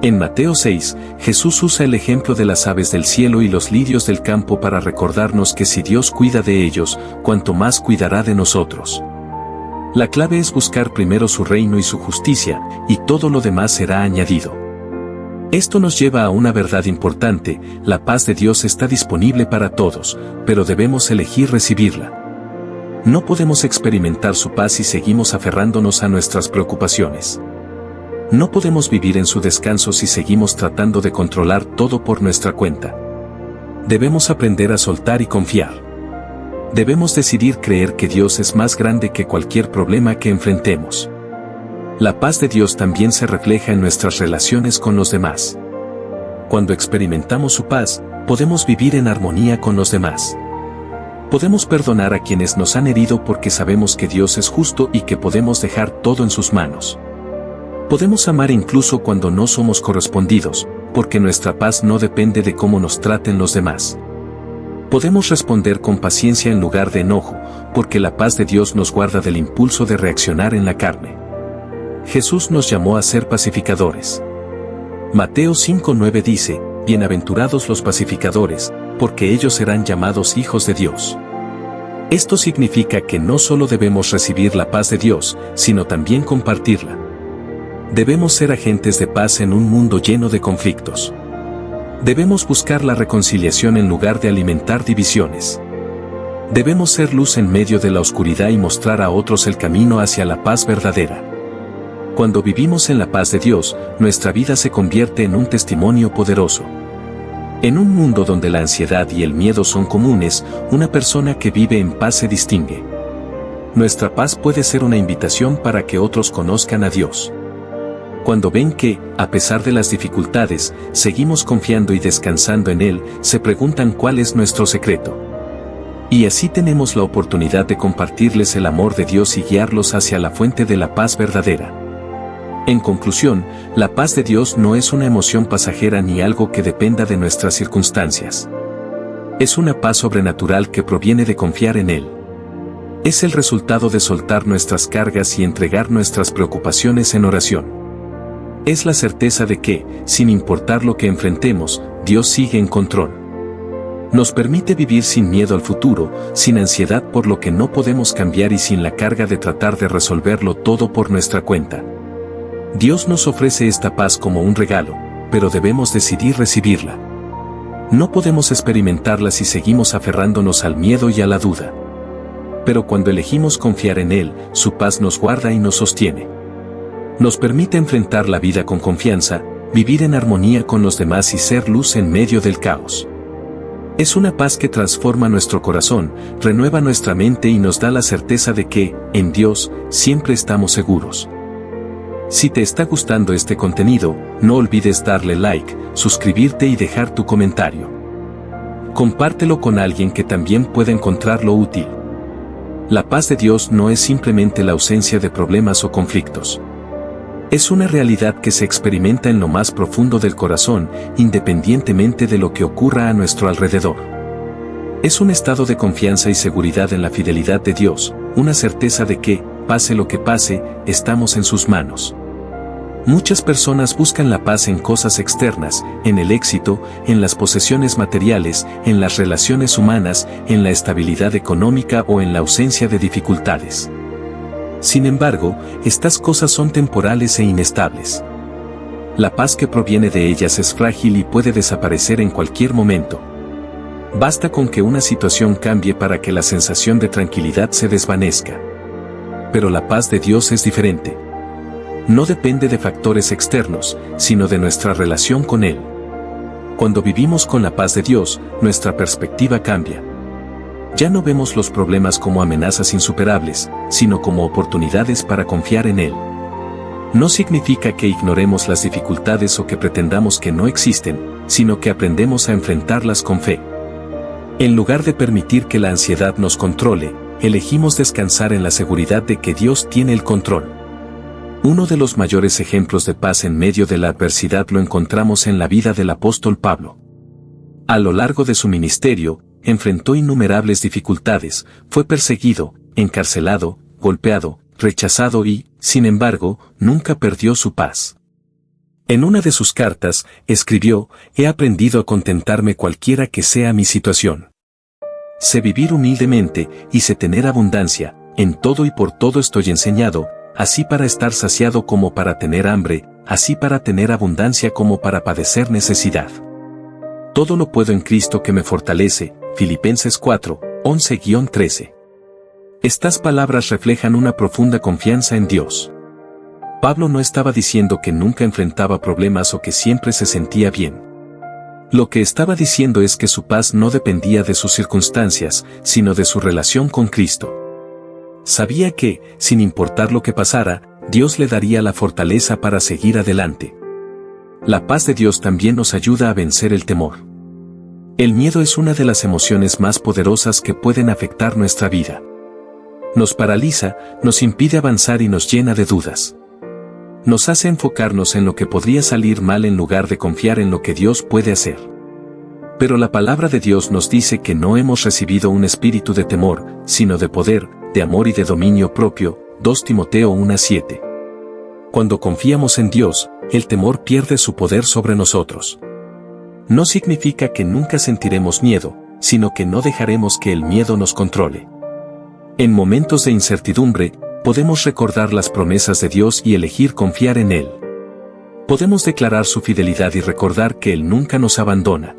En Mateo 6, Jesús usa el ejemplo de las aves del cielo y los lirios del campo para recordarnos que si Dios cuida de ellos, cuanto más cuidará de nosotros. La clave es buscar primero su reino y su justicia, y todo lo demás será añadido. Esto nos lleva a una verdad importante: la paz de Dios está disponible para todos, pero debemos elegir recibirla. No podemos experimentar su paz si seguimos aferrándonos a nuestras preocupaciones. No podemos vivir en su descanso si seguimos tratando de controlar todo por nuestra cuenta. Debemos aprender a soltar y confiar. Debemos decidir creer que Dios es más grande que cualquier problema que enfrentemos. La paz de Dios también se refleja en nuestras relaciones con los demás. Cuando experimentamos su paz, podemos vivir en armonía con los demás. Podemos perdonar a quienes nos han herido porque sabemos que Dios es justo y que podemos dejar todo en sus manos. Podemos amar incluso cuando no somos correspondidos, porque nuestra paz no depende de cómo nos traten los demás. Podemos responder con paciencia en lugar de enojo, porque la paz de Dios nos guarda del impulso de reaccionar en la carne. Jesús nos llamó a ser pacificadores. Mateo 5:9 dice, «Bienaventurados los pacificadores, porque ellos serán llamados hijos de Dios». Esto significa que no solo debemos recibir la paz de Dios, sino también compartirla. Debemos ser agentes de paz en un mundo lleno de conflictos. Debemos buscar la reconciliación en lugar de alimentar divisiones. Debemos ser luz en medio de la oscuridad y mostrar a otros el camino hacia la paz verdadera. Cuando vivimos en la paz de Dios, nuestra vida se convierte en un testimonio poderoso. En un mundo donde la ansiedad y el miedo son comunes, una persona que vive en paz se distingue. Nuestra paz puede ser una invitación para que otros conozcan a Dios. Cuando ven que, a pesar de las dificultades, seguimos confiando y descansando en Él, se preguntan cuál es nuestro secreto. Y así tenemos la oportunidad de compartirles el amor de Dios y guiarlos hacia la fuente de la paz verdadera. En conclusión, la paz de Dios no es una emoción pasajera ni algo que dependa de nuestras circunstancias. Es una paz sobrenatural que proviene de confiar en Él. Es el resultado de soltar nuestras cargas y entregar nuestras preocupaciones en oración. Es la certeza de que, sin importar lo que enfrentemos, Dios sigue en control. Nos permite vivir sin miedo al futuro, sin ansiedad por lo que no podemos cambiar y sin la carga de tratar de resolverlo todo por nuestra cuenta. Dios nos ofrece esta paz como un regalo, pero debemos decidir recibirla. No podemos experimentarla si seguimos aferrándonos al miedo y a la duda. Pero cuando elegimos confiar en Él, su paz nos guarda y nos sostiene. Nos permite enfrentar la vida con confianza, vivir en armonía con los demás y ser luz en medio del caos. Es una paz que transforma nuestro corazón, renueva nuestra mente y nos da la certeza de que, en Dios, siempre estamos seguros. Si te está gustando este contenido, no olvides darle like, suscribirte y dejar tu comentario. Compártelo con alguien que también pueda encontrarlo útil. La paz de Dios no es simplemente la ausencia de problemas o conflictos. Es una realidad que se experimenta en lo más profundo del corazón, independientemente de lo que ocurra a nuestro alrededor. Es un estado de confianza y seguridad en la fidelidad de Dios, una certeza de que, pase lo que pase, estamos en sus manos. Muchas personas buscan la paz en cosas externas, en el éxito, en las posesiones materiales, en las relaciones humanas, en la estabilidad económica o en la ausencia de dificultades. Sin embargo, estas cosas son temporales e inestables. La paz que proviene de ellas es frágil y puede desaparecer en cualquier momento. Basta con que una situación cambie para que la sensación de tranquilidad se desvanezca. Pero la paz de Dios es diferente. No depende de factores externos, sino de nuestra relación con Él. Cuando vivimos con la paz de Dios, nuestra perspectiva cambia. Ya no vemos los problemas como amenazas insuperables, sino como oportunidades para confiar en Él. No significa que ignoremos las dificultades o que pretendamos que no existen, sino que aprendemos a enfrentarlas con fe. En lugar de permitir que la ansiedad nos controle, elegimos descansar en la seguridad de que Dios tiene el control. Uno de los mayores ejemplos de paz en medio de la adversidad lo encontramos en la vida del apóstol Pablo. A lo largo de su ministerio, enfrentó innumerables dificultades, fue perseguido, encarcelado, golpeado, rechazado y, sin embargo, nunca perdió su paz. En una de sus cartas, escribió, «He aprendido a contentarme cualquiera que sea mi situación. Sé vivir humildemente, y sé tener abundancia, en todo y por todo estoy enseñado, así para estar saciado como para tener hambre, así para tener abundancia como para padecer necesidad. Todo lo puedo en Cristo que me fortalece». Filipenses 4, 11-13. Estas palabras reflejan una profunda confianza en Dios. Pablo no estaba diciendo que nunca enfrentaba problemas o que siempre se sentía bien. Lo que estaba diciendo es que su paz no dependía de sus circunstancias, sino de su relación con Cristo. Sabía que, sin importar lo que pasara, Dios le daría la fortaleza para seguir adelante. La paz de Dios también nos ayuda a vencer el temor. El miedo es una de las emociones más poderosas que pueden afectar nuestra vida. Nos paraliza, nos impide avanzar y nos llena de dudas. Nos hace enfocarnos en lo que podría salir mal en lugar de confiar en lo que Dios puede hacer. Pero la palabra de Dios nos dice que no hemos recibido un espíritu de temor, sino de poder, de amor y de dominio propio, 2 Timoteo 1:7. Cuando confiamos en Dios, el temor pierde su poder sobre nosotros. No significa que nunca sentiremos miedo, sino que no dejaremos que el miedo nos controle. En momentos de incertidumbre, podemos recordar las promesas de Dios y elegir confiar en Él. Podemos declarar su fidelidad y recordar que Él nunca nos abandona.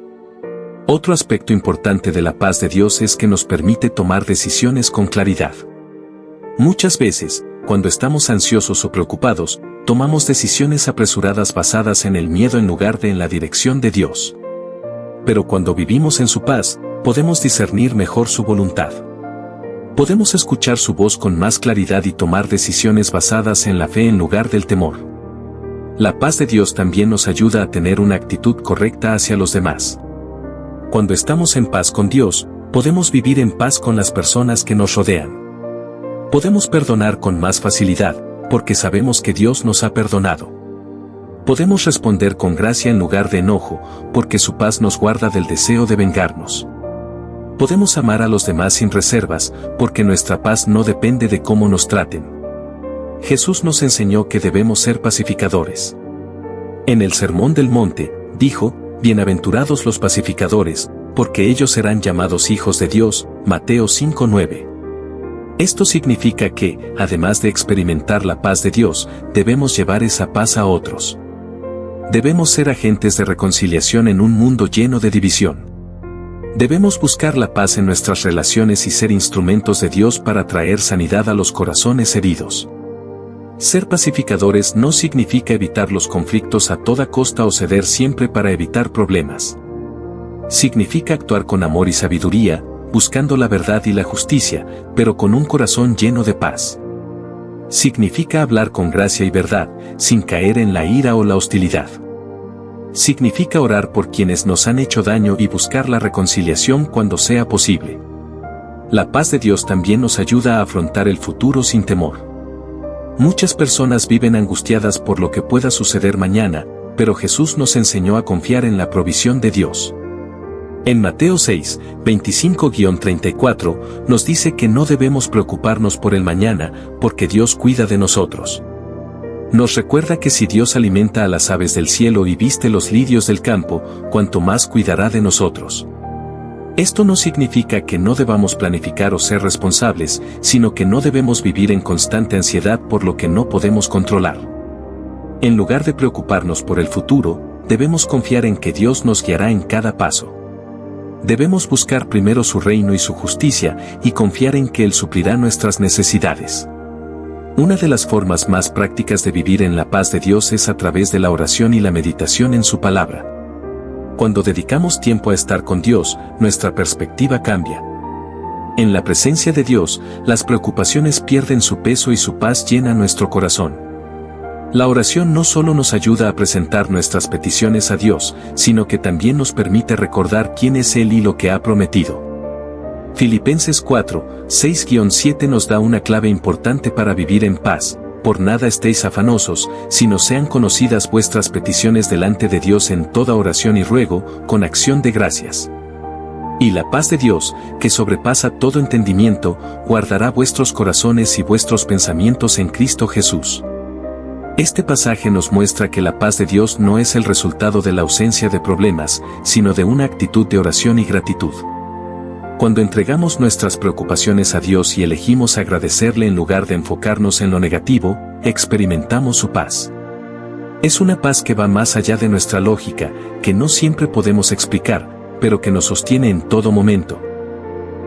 Otro aspecto importante de la paz de Dios es que nos permite tomar decisiones con claridad. Muchas veces, cuando estamos ansiosos o preocupados, tomamos decisiones apresuradas basadas en el miedo en lugar de en la dirección de Dios. Pero cuando vivimos en su paz, podemos discernir mejor su voluntad. Podemos escuchar su voz con más claridad y tomar decisiones basadas en la fe en lugar del temor. La paz de Dios también nos ayuda a tener una actitud correcta hacia los demás. Cuando estamos en paz con Dios, podemos vivir en paz con las personas que nos rodean. Podemos perdonar con más facilidad, porque sabemos que Dios nos ha perdonado. Podemos responder con gracia en lugar de enojo, porque su paz nos guarda del deseo de vengarnos. Podemos amar a los demás sin reservas, porque nuestra paz no depende de cómo nos traten. Jesús nos enseñó que debemos ser pacificadores. En el Sermón del Monte, dijo, «Bienaventurados los pacificadores, porque ellos serán llamados hijos de Dios», Mateo 5:9. Esto significa que, además de experimentar la paz de Dios, debemos llevar esa paz a otros. Debemos ser agentes de reconciliación en un mundo lleno de división. Debemos buscar la paz en nuestras relaciones y ser instrumentos de Dios para traer sanidad a los corazones heridos. Ser pacificadores no significa evitar los conflictos a toda costa o ceder siempre para evitar problemas. Significa actuar con amor y sabiduría, buscando la verdad y la justicia, pero con un corazón lleno de paz. Significa hablar con gracia y verdad, sin caer en la ira o la hostilidad. Significa orar por quienes nos han hecho daño y buscar la reconciliación cuando sea posible. La paz de Dios también nos ayuda a afrontar el futuro sin temor. Muchas personas viven angustiadas por lo que pueda suceder mañana, pero Jesús nos enseñó a confiar en la provisión de Dios. En Mateo 6, 25-34, nos dice que no debemos preocuparnos por el mañana, porque Dios cuida de nosotros. Nos recuerda que si Dios alimenta a las aves del cielo y viste los lirios del campo, cuanto más cuidará de nosotros. Esto no significa que no debamos planificar o ser responsables, sino que no debemos vivir en constante ansiedad por lo que no podemos controlar. En lugar de preocuparnos por el futuro, debemos confiar en que Dios nos guiará en cada paso. Debemos buscar primero su reino y su justicia, y confiar en que Él suplirá nuestras necesidades. Una de las formas más prácticas de vivir en la paz de Dios es a través de la oración y la meditación en su palabra. Cuando dedicamos tiempo a estar con Dios, nuestra perspectiva cambia. En la presencia de Dios, las preocupaciones pierden su peso y su paz llena nuestro corazón. La oración no solo nos ayuda a presentar nuestras peticiones a Dios, sino que también nos permite recordar quién es Él y lo que ha prometido. Filipenses 4, 6-7 nos da una clave importante para vivir en paz. Por nada estéis afanosos, sino sean conocidas vuestras peticiones delante de Dios en toda oración y ruego, con acción de gracias. Y la paz de Dios, que sobrepasa todo entendimiento, guardará vuestros corazones y vuestros pensamientos en Cristo Jesús. Este pasaje nos muestra que la paz de Dios no es el resultado de la ausencia de problemas, sino de una actitud de oración y gratitud. Cuando entregamos nuestras preocupaciones a Dios y elegimos agradecerle en lugar de enfocarnos en lo negativo, experimentamos su paz. Es una paz que va más allá de nuestra lógica, que no siempre podemos explicar, pero que nos sostiene en todo momento.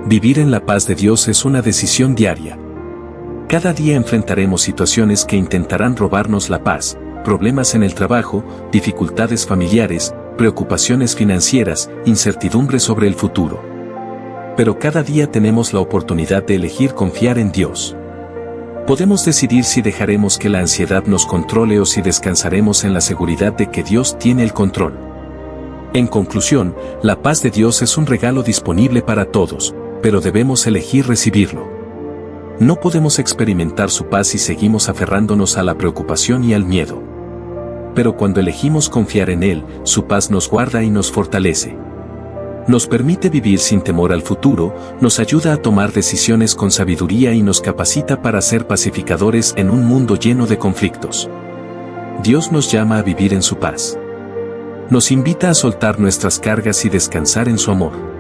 Vivir en la paz de Dios es una decisión diaria. Cada día enfrentaremos situaciones que intentarán robarnos la paz, problemas en el trabajo, dificultades familiares, preocupaciones financieras, incertidumbre sobre el futuro. Pero cada día tenemos la oportunidad de elegir confiar en Dios. Podemos decidir si dejaremos que la ansiedad nos controle o si descansaremos en la seguridad de que Dios tiene el control. En conclusión, la paz de Dios es un regalo disponible para todos, pero debemos elegir recibirlo. No podemos experimentar su paz si seguimos aferrándonos a la preocupación y al miedo. Pero cuando elegimos confiar en Él, su paz nos guarda y nos fortalece. Nos permite vivir sin temor al futuro, nos ayuda a tomar decisiones con sabiduría y nos capacita para ser pacificadores en un mundo lleno de conflictos. Dios nos llama a vivir en su paz. Nos invita a soltar nuestras cargas y descansar en su amor.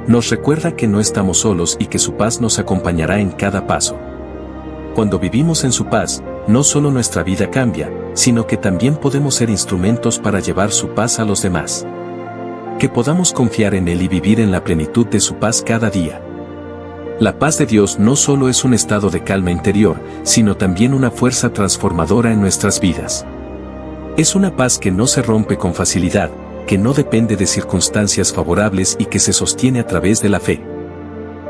Nos recuerda que no estamos solos y que su paz nos acompañará en cada paso. Cuando vivimos en su paz, no solo nuestra vida cambia, sino que también podemos ser instrumentos para llevar su paz a los demás. Que podamos confiar en Él y vivir en la plenitud de su paz cada día. La paz de Dios no solo es un estado de calma interior, sino también una fuerza transformadora en nuestras vidas. Es una paz que no se rompe con facilidad, que no depende de circunstancias favorables y que se sostiene a través de la fe.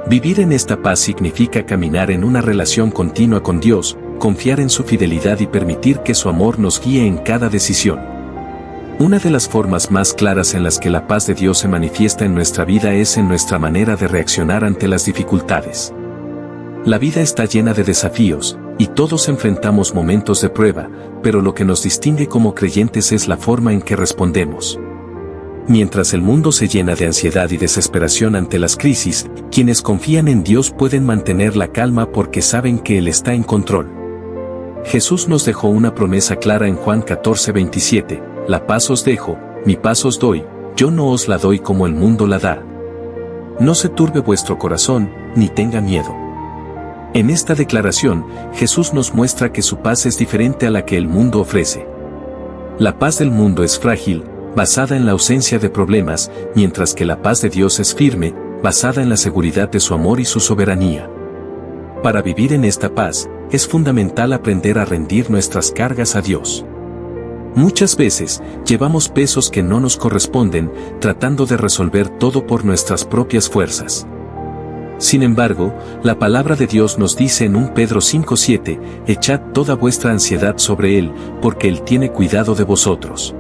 Vivir en esta paz significa caminar en una relación continua con Dios, confiar en su fidelidad y permitir que su amor nos guíe en cada decisión. Una de las formas más claras en las que la paz de Dios se manifiesta en nuestra vida es en nuestra manera de reaccionar ante las dificultades. La vida está llena de desafíos, y todos enfrentamos momentos de prueba, pero lo que nos distingue como creyentes es la forma en que respondemos. Mientras el mundo se llena de ansiedad y desesperación ante las crisis, quienes confían en Dios pueden mantener la calma porque saben que Él está en control. Jesús nos dejó una promesa clara en Juan 14:27, la paz os dejo, mi paz os doy, yo no os la doy como el mundo la da. No se turbe vuestro corazón, ni tenga miedo. En esta declaración, Jesús nos muestra que su paz es diferente a la que el mundo ofrece. La paz del mundo es frágil, basada en la ausencia de problemas, mientras que la paz de Dios es firme, basada en la seguridad de su amor y su soberanía. Para vivir en esta paz, es fundamental aprender a rendir nuestras cargas a Dios. Muchas veces, llevamos pesos que no nos corresponden, tratando de resolver todo por nuestras propias fuerzas. Sin embargo, la palabra de Dios nos dice en 1 Pedro 5:7, echad toda vuestra ansiedad sobre Él, porque Él tiene cuidado de vosotros.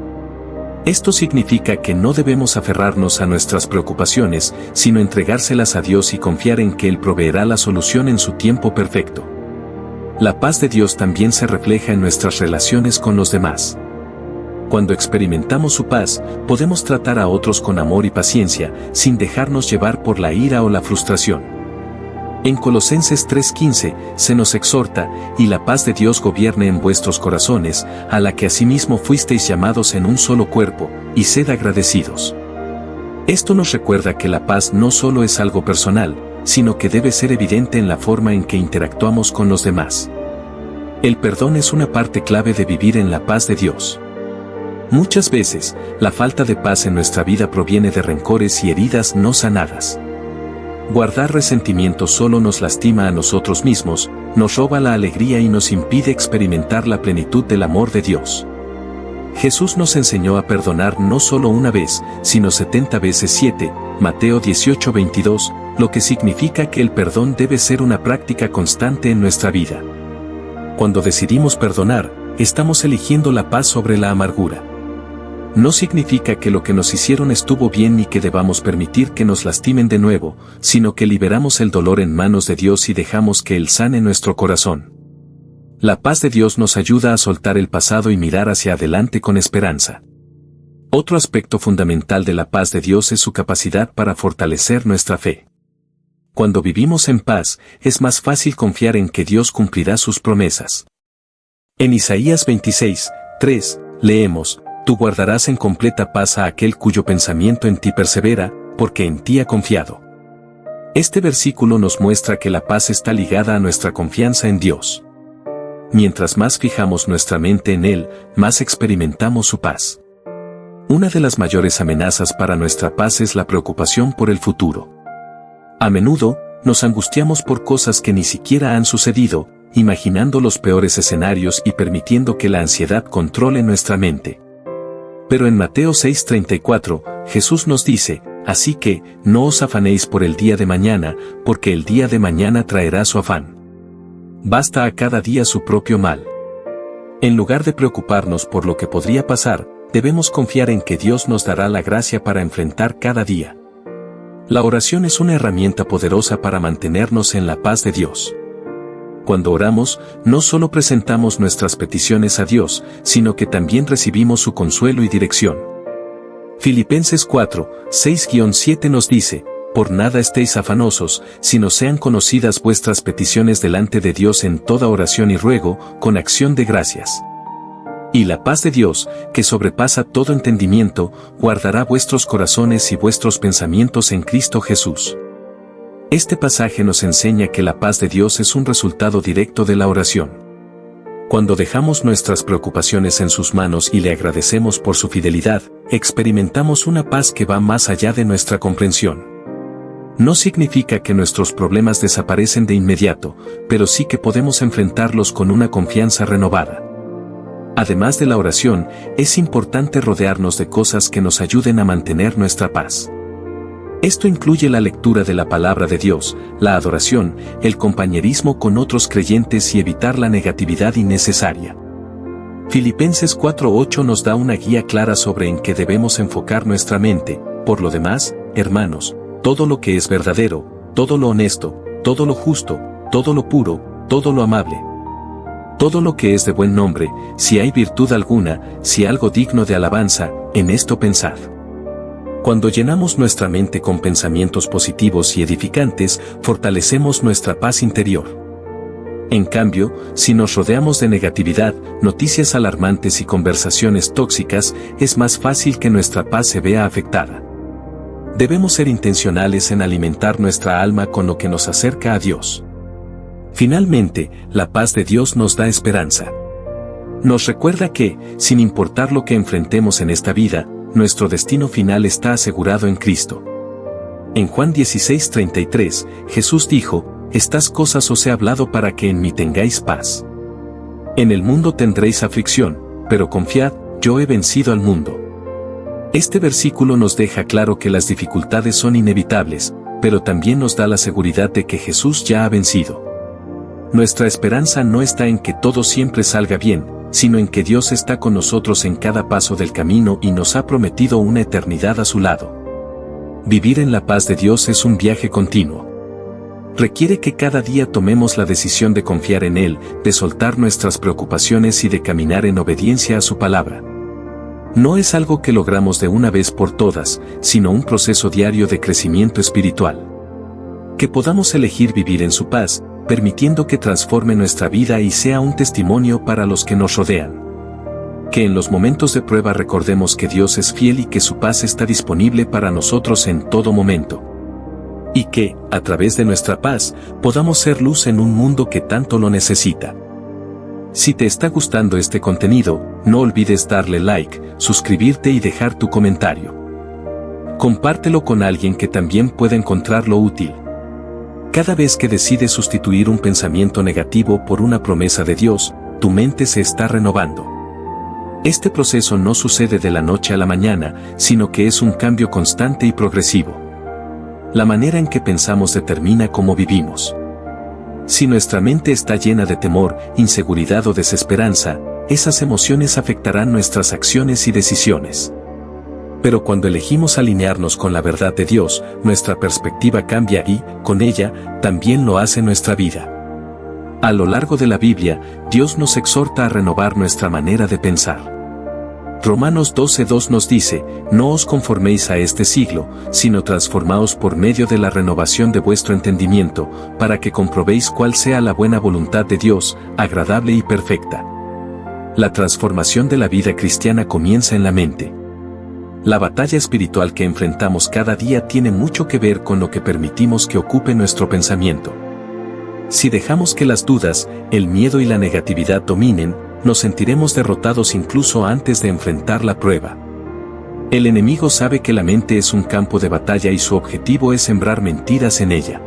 Esto significa que no debemos aferrarnos a nuestras preocupaciones, sino entregárselas a Dios y confiar en que Él proveerá la solución en su tiempo perfecto. La paz de Dios también se refleja en nuestras relaciones con los demás. Cuando experimentamos su paz, podemos tratar a otros con amor y paciencia, sin dejarnos llevar por la ira o la frustración. En Colosenses 3:15 se nos exhorta, y la paz de Dios gobierne en vuestros corazones, a la que asimismo fuisteis llamados en un solo cuerpo, y sed agradecidos. Esto nos recuerda que la paz no solo es algo personal, sino que debe ser evidente en la forma en que interactuamos con los demás. El perdón es una parte clave de vivir en la paz de Dios. Muchas veces, la falta de paz en nuestra vida proviene de rencores y heridas no sanadas. Guardar resentimiento solo nos lastima a nosotros mismos, nos roba la alegría y nos impide experimentar la plenitud del amor de Dios. Jesús nos enseñó a perdonar no solo una vez, sino 70 veces 7, Mateo 18:22, lo que significa que el perdón debe ser una práctica constante en nuestra vida. Cuando decidimos perdonar, estamos eligiendo la paz sobre la amargura. No significa que lo que nos hicieron estuvo bien ni que debamos permitir que nos lastimen de nuevo, sino que liberamos el dolor en manos de Dios y dejamos que Él sane nuestro corazón. La paz de Dios nos ayuda a soltar el pasado y mirar hacia adelante con esperanza. Otro aspecto fundamental de la paz de Dios es su capacidad para fortalecer nuestra fe. Cuando vivimos en paz, es más fácil confiar en que Dios cumplirá sus promesas. En Isaías 26:3, leemos, tú guardarás en completa paz a aquel cuyo pensamiento en ti persevera, porque en ti ha confiado. Este versículo nos muestra que la paz está ligada a nuestra confianza en Dios. Mientras más fijamos nuestra mente en Él, más experimentamos su paz. Una de las mayores amenazas para nuestra paz es la preocupación por el futuro. A menudo, nos angustiamos por cosas que ni siquiera han sucedido, imaginando los peores escenarios y permitiendo que la ansiedad controle nuestra mente. Pero en Mateo 6:34, Jesús nos dice, así que, no os afanéis por el día de mañana, porque el día de mañana traerá su afán. Basta a cada día su propio mal. En lugar de preocuparnos por lo que podría pasar, debemos confiar en que Dios nos dará la gracia para enfrentar cada día. La oración es una herramienta poderosa para mantenernos en la paz de Dios. Cuando oramos, no solo presentamos nuestras peticiones a Dios, sino que también recibimos su consuelo y dirección. Filipenses 4, 6-7 nos dice, por nada estéis afanosos, sino sean conocidas vuestras peticiones delante de Dios en toda oración y ruego, con acción de gracias. Y la paz de Dios, que sobrepasa todo entendimiento, guardará vuestros corazones y vuestros pensamientos en Cristo Jesús. Este pasaje nos enseña que la paz de Dios es un resultado directo de la oración. Cuando dejamos nuestras preocupaciones en sus manos y le agradecemos por su fidelidad, experimentamos una paz que va más allá de nuestra comprensión. No significa que nuestros problemas desaparecen de inmediato, pero sí que podemos enfrentarlos con una confianza renovada. Además de la oración, es importante rodearnos de cosas que nos ayuden a mantener nuestra paz. Esto incluye la lectura de la palabra de Dios, la adoración, el compañerismo con otros creyentes y evitar la negatividad innecesaria. Filipenses 4:8 nos da una guía clara sobre en qué debemos enfocar nuestra mente. Por lo demás, hermanos, todo lo que es verdadero, todo lo honesto, todo lo justo, todo lo puro, todo lo amable, todo lo que es de buen nombre, si hay virtud alguna, si algo digno de alabanza, en esto pensad. Cuando llenamos nuestra mente con pensamientos positivos y edificantes, fortalecemos nuestra paz interior. En cambio, si nos rodeamos de negatividad, noticias alarmantes y conversaciones tóxicas, es más fácil que nuestra paz se vea afectada. Debemos ser intencionales en alimentar nuestra alma con lo que nos acerca a Dios. Finalmente, la paz de Dios nos da esperanza. Nos recuerda que, sin importar lo que enfrentemos en esta vida, nuestro destino final está asegurado en Cristo. En Juan 16:33, Jesús dijo, estas cosas os he hablado para que en mí tengáis paz. En el mundo tendréis aflicción, pero confiad, yo he vencido al mundo. Este versículo nos deja claro que las dificultades son inevitables, pero también nos da la seguridad de que Jesús ya ha vencido. Nuestra esperanza no está en que todo siempre salga bien, sino en que Dios está con nosotros en cada paso del camino y nos ha prometido una eternidad a su lado. Vivir en la paz de Dios es un viaje continuo. Requiere que cada día tomemos la decisión de confiar en Él, de soltar nuestras preocupaciones y de caminar en obediencia a su palabra. No es algo que logramos de una vez por todas, sino un proceso diario de crecimiento espiritual. Que podamos elegir vivir en su paz, permitiendo que transforme nuestra vida y sea un testimonio para los que nos rodean. Que en los momentos de prueba recordemos que Dios es fiel y que su paz está disponible para nosotros en todo momento. Y que, a través de nuestra paz, podamos ser luz en un mundo que tanto lo necesita. Si te está gustando este contenido, no olvides darle like, suscribirte y dejar tu comentario. Compártelo con alguien que también pueda encontrarlo útil. Cada vez que decides sustituir un pensamiento negativo por una promesa de Dios, tu mente se está renovando. Este proceso no sucede de la noche a la mañana, sino que es un cambio constante y progresivo. La manera en que pensamos determina cómo vivimos. Si nuestra mente está llena de temor, inseguridad o desesperanza, esas emociones afectarán nuestras acciones y decisiones. Pero cuando elegimos alinearnos con la verdad de Dios, nuestra perspectiva cambia y, con ella, también lo hace nuestra vida. A lo largo de la Biblia, Dios nos exhorta a renovar nuestra manera de pensar. Romanos 12:2 nos dice, no os conforméis a este siglo, sino transformaos por medio de la renovación de vuestro entendimiento, para que comprobéis cuál sea la buena voluntad de Dios, agradable y perfecta. La transformación de la vida cristiana comienza en la mente. La batalla espiritual que enfrentamos cada día tiene mucho que ver con lo que permitimos que ocupe nuestro pensamiento. Si dejamos que las dudas, el miedo y la negatividad dominen, nos sentiremos derrotados incluso antes de enfrentar la prueba. El enemigo sabe que la mente es un campo de batalla y su objetivo es sembrar mentiras en ella.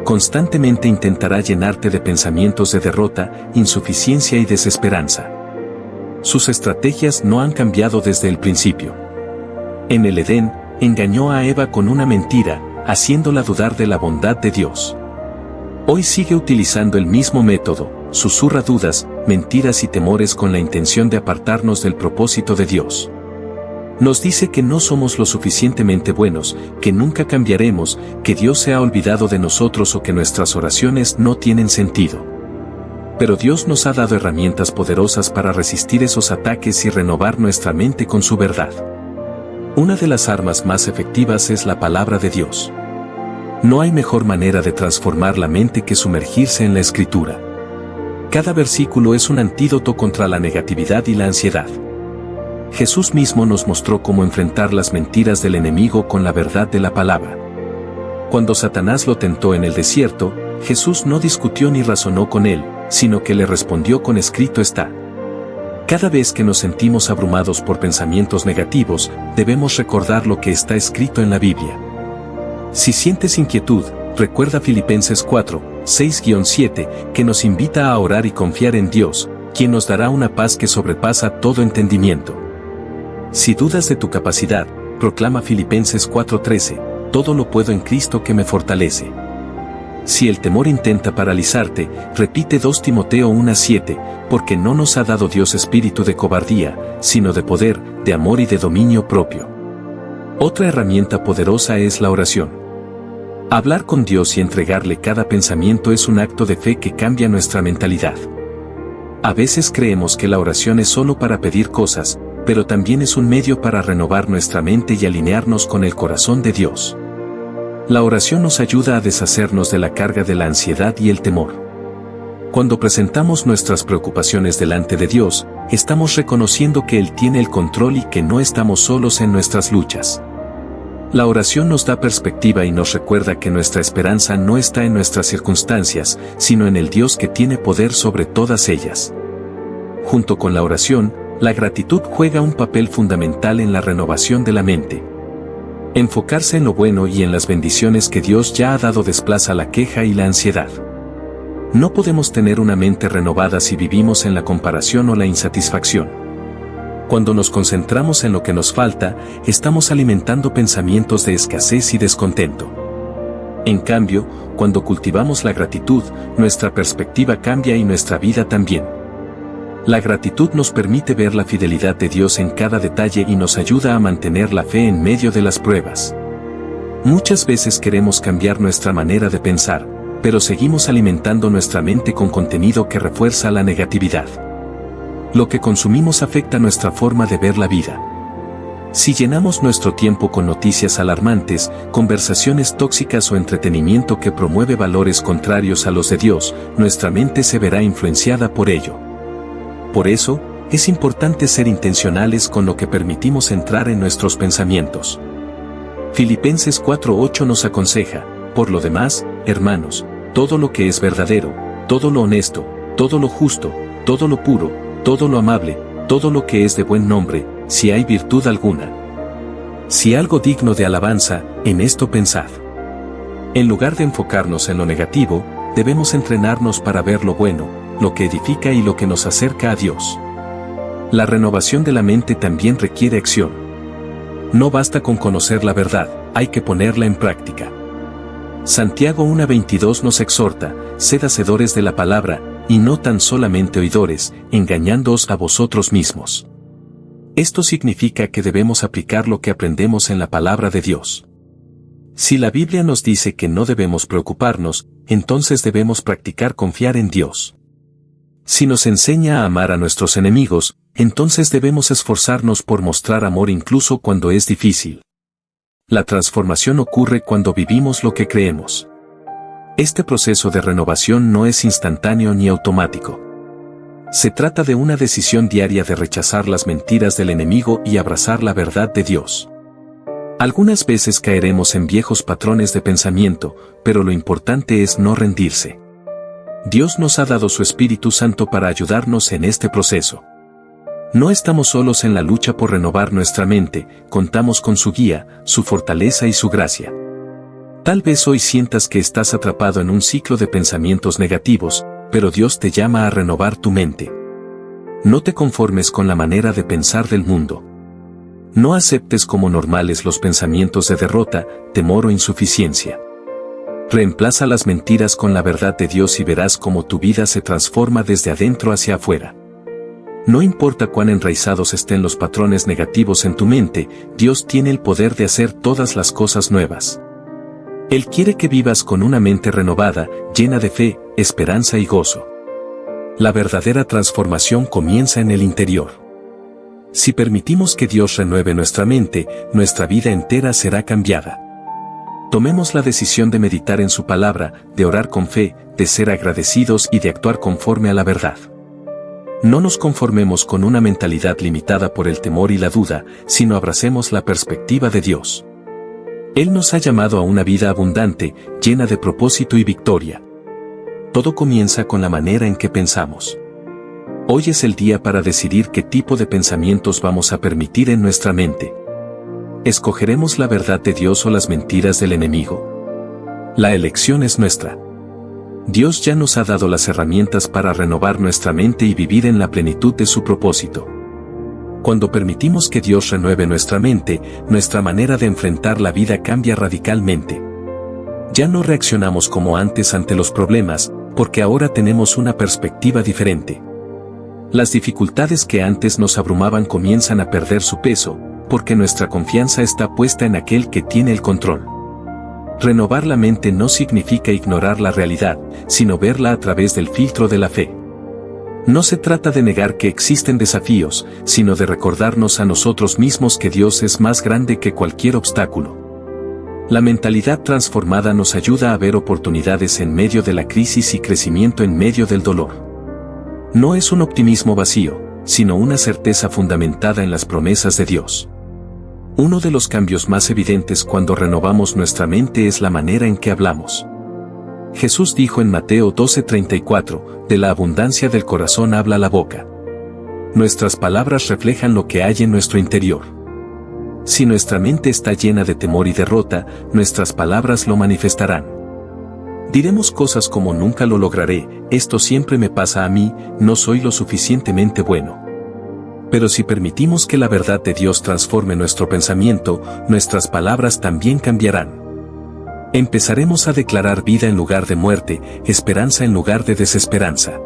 constantemente intentará llenarte de pensamientos de derrota, insuficiencia y desesperanza. Sus estrategias no han cambiado desde el principio. En el Edén, engañó a Eva con una mentira, haciéndola dudar de la bondad de Dios. Hoy sigue utilizando el mismo método, susurra dudas, mentiras y temores con la intención de apartarnos del propósito de Dios. Nos dice que no somos lo suficientemente buenos, que nunca cambiaremos, que Dios se ha olvidado de nosotros o que nuestras oraciones no tienen sentido. Pero Dios nos ha dado herramientas poderosas para resistir esos ataques y renovar nuestra mente con su verdad. Una de las armas más efectivas es la palabra de Dios. No hay mejor manera de transformar la mente que sumergirse en la Escritura. Cada versículo es un antídoto contra la negatividad y la ansiedad. Jesús mismo nos mostró cómo enfrentar las mentiras del enemigo con la verdad de la palabra. Cuando Satanás lo tentó en el desierto, Jesús no discutió ni razonó con él, sino que le respondió con escrito está. Cada vez que nos sentimos abrumados por pensamientos negativos, debemos recordar lo que está escrito en la Biblia. Si sientes inquietud, recuerda Filipenses 4, 6-7, que nos invita a orar y confiar en Dios, quien nos dará una paz que sobrepasa todo entendimiento. Si dudas de tu capacidad, proclama Filipenses 4:13, todo lo puedo en Cristo que me fortalece. Si el temor intenta paralizarte, repite 2 Timoteo 1:7, porque no nos ha dado Dios espíritu de cobardía, sino de poder, de amor y de dominio propio. Otra herramienta poderosa es la oración. Hablar con Dios y entregarle cada pensamiento es un acto de fe que cambia nuestra mentalidad. A veces creemos que la oración es solo para pedir cosas, pero también es un medio para renovar nuestra mente y alinearnos con el corazón de Dios. La oración nos ayuda a deshacernos de la carga de la ansiedad y el temor. Cuando presentamos nuestras preocupaciones delante de Dios, estamos reconociendo que Él tiene el control y que no estamos solos en nuestras luchas. La oración nos da perspectiva y nos recuerda que nuestra esperanza no está en nuestras circunstancias, sino en el Dios que tiene poder sobre todas ellas. Junto con la oración, la gratitud juega un papel fundamental en la renovación de la mente. Enfocarse en lo bueno y en las bendiciones que Dios ya ha dado desplaza la queja y la ansiedad. No podemos tener una mente renovada si vivimos en la comparación o la insatisfacción. Cuando nos concentramos en lo que nos falta, estamos alimentando pensamientos de escasez y descontento. En cambio, cuando cultivamos la gratitud, nuestra perspectiva cambia y nuestra vida también. La gratitud nos permite ver la fidelidad de Dios en cada detalle y nos ayuda a mantener la fe en medio de las pruebas. Muchas veces queremos cambiar nuestra manera de pensar, pero seguimos alimentando nuestra mente con contenido que refuerza la negatividad. Lo que consumimos afecta nuestra forma de ver la vida. Si llenamos nuestro tiempo con noticias alarmantes, conversaciones tóxicas o entretenimiento que promueve valores contrarios a los de Dios, nuestra mente se verá influenciada por ello. Por eso, es importante ser intencionales con lo que permitimos entrar en nuestros pensamientos. Filipenses 4:8 nos aconseja, por lo demás, hermanos, todo lo que es verdadero, todo lo honesto, todo lo justo, todo lo puro, todo lo amable, todo lo que es de buen nombre, si hay virtud alguna. Si algo digno de alabanza, en esto pensad. En lugar de enfocarnos en lo negativo, debemos entrenarnos para ver lo bueno, lo que edifica y lo que nos acerca a Dios. La renovación de la mente también requiere acción. No basta con conocer la verdad, hay que ponerla en práctica. Santiago 1:22 nos exhorta, sed hacedores de la palabra, y no tan solamente oidores, engañándoos a vosotros mismos. Esto significa que debemos aplicar lo que aprendemos en la palabra de Dios. Si la Biblia nos dice que no debemos preocuparnos, entonces debemos practicar confiar en Dios. Si nos enseña a amar a nuestros enemigos, entonces debemos esforzarnos por mostrar amor incluso cuando es difícil. La transformación ocurre cuando vivimos lo que creemos. Este proceso de renovación no es instantáneo ni automático. Se trata de una decisión diaria de rechazar las mentiras del enemigo y abrazar la verdad de Dios. Algunas veces caeremos en viejos patrones de pensamiento, pero lo importante es no rendirse. Dios nos ha dado su Espíritu Santo para ayudarnos en este proceso. No estamos solos en la lucha por renovar nuestra mente, contamos con su guía, su fortaleza y su gracia. Tal vez hoy sientas que estás atrapado en un ciclo de pensamientos negativos, pero Dios te llama a renovar tu mente. No te conformes con la manera de pensar del mundo. No aceptes como normales los pensamientos de derrota, temor o insuficiencia. Reemplaza las mentiras con la verdad de Dios y verás cómo tu vida se transforma desde adentro hacia afuera. No importa cuán enraizados estén los patrones negativos en tu mente, Dios tiene el poder de hacer todas las cosas nuevas. Él quiere que vivas con una mente renovada, llena de fe, esperanza y gozo. La verdadera transformación comienza en el interior. Si permitimos que Dios renueve nuestra mente, nuestra vida entera será cambiada. Tomemos la decisión de meditar en su palabra, de orar con fe, de ser agradecidos y de actuar conforme a la verdad. No nos conformemos con una mentalidad limitada por el temor y la duda, sino abracemos la perspectiva de Dios. Él nos ha llamado a una vida abundante, llena de propósito y victoria. Todo comienza con la manera en que pensamos. Hoy es el día para decidir qué tipo de pensamientos vamos a permitir en nuestra mente. ¿Escogeremos la verdad de Dios o las mentiras del enemigo? La elección es nuestra. Dios ya nos ha dado las herramientas para renovar nuestra mente y vivir en la plenitud de su propósito. Cuando permitimos que Dios renueve nuestra mente, nuestra manera de enfrentar la vida cambia radicalmente. Ya no reaccionamos como antes ante los problemas, porque ahora tenemos una perspectiva diferente. Las dificultades que antes nos abrumaban comienzan a perder su peso, porque nuestra confianza está puesta en aquel que tiene el control. Renovar la mente no significa ignorar la realidad, sino verla a través del filtro de la fe. No se trata de negar que existen desafíos, sino de recordarnos a nosotros mismos que Dios es más grande que cualquier obstáculo. La mentalidad transformada nos ayuda a ver oportunidades en medio de la crisis y crecimiento en medio del dolor. No es un optimismo vacío, sino una certeza fundamentada en las promesas de Dios. Uno de los cambios más evidentes cuando renovamos nuestra mente es la manera en que hablamos. Jesús dijo en Mateo 12:34, de la abundancia del corazón habla la boca. Nuestras palabras reflejan lo que hay en nuestro interior. Si nuestra mente está llena de temor y derrota, nuestras palabras lo manifestarán. Diremos cosas como nunca lo lograré, esto siempre me pasa a mí, no soy lo suficientemente bueno. Pero si permitimos que la verdad de Dios transforme nuestro pensamiento, nuestras palabras también cambiarán. Empezaremos a declarar vida en lugar de muerte, esperanza en lugar de desesperanza.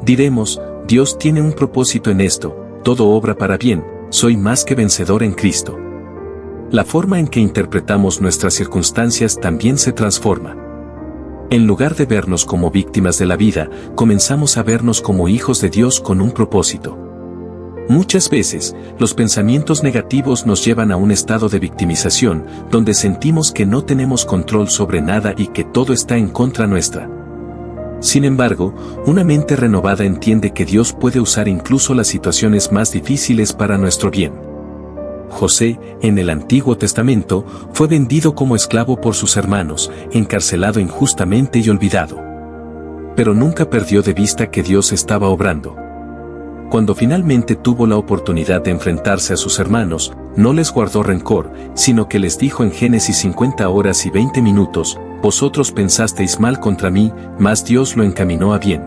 Diremos, Dios tiene un propósito en esto, todo obra para bien, soy más que vencedor en Cristo. La forma en que interpretamos nuestras circunstancias también se transforma. En lugar de vernos como víctimas de la vida, comenzamos a vernos como hijos de Dios con un propósito. Muchas veces, los pensamientos negativos nos llevan a un estado de victimización, donde sentimos que no tenemos control sobre nada y que todo está en contra nuestra. Sin embargo, una mente renovada entiende que Dios puede usar incluso las situaciones más difíciles para nuestro bien. José, en el Antiguo Testamento, fue vendido como esclavo por sus hermanos, encarcelado injustamente y olvidado. Pero nunca perdió de vista que Dios estaba obrando. Cuando finalmente tuvo la oportunidad de enfrentarse a sus hermanos, no les guardó rencor, sino que les dijo en Génesis 50 horas y 20 minutos, vosotros pensasteis mal contra mí, mas Dios lo encaminó a bien.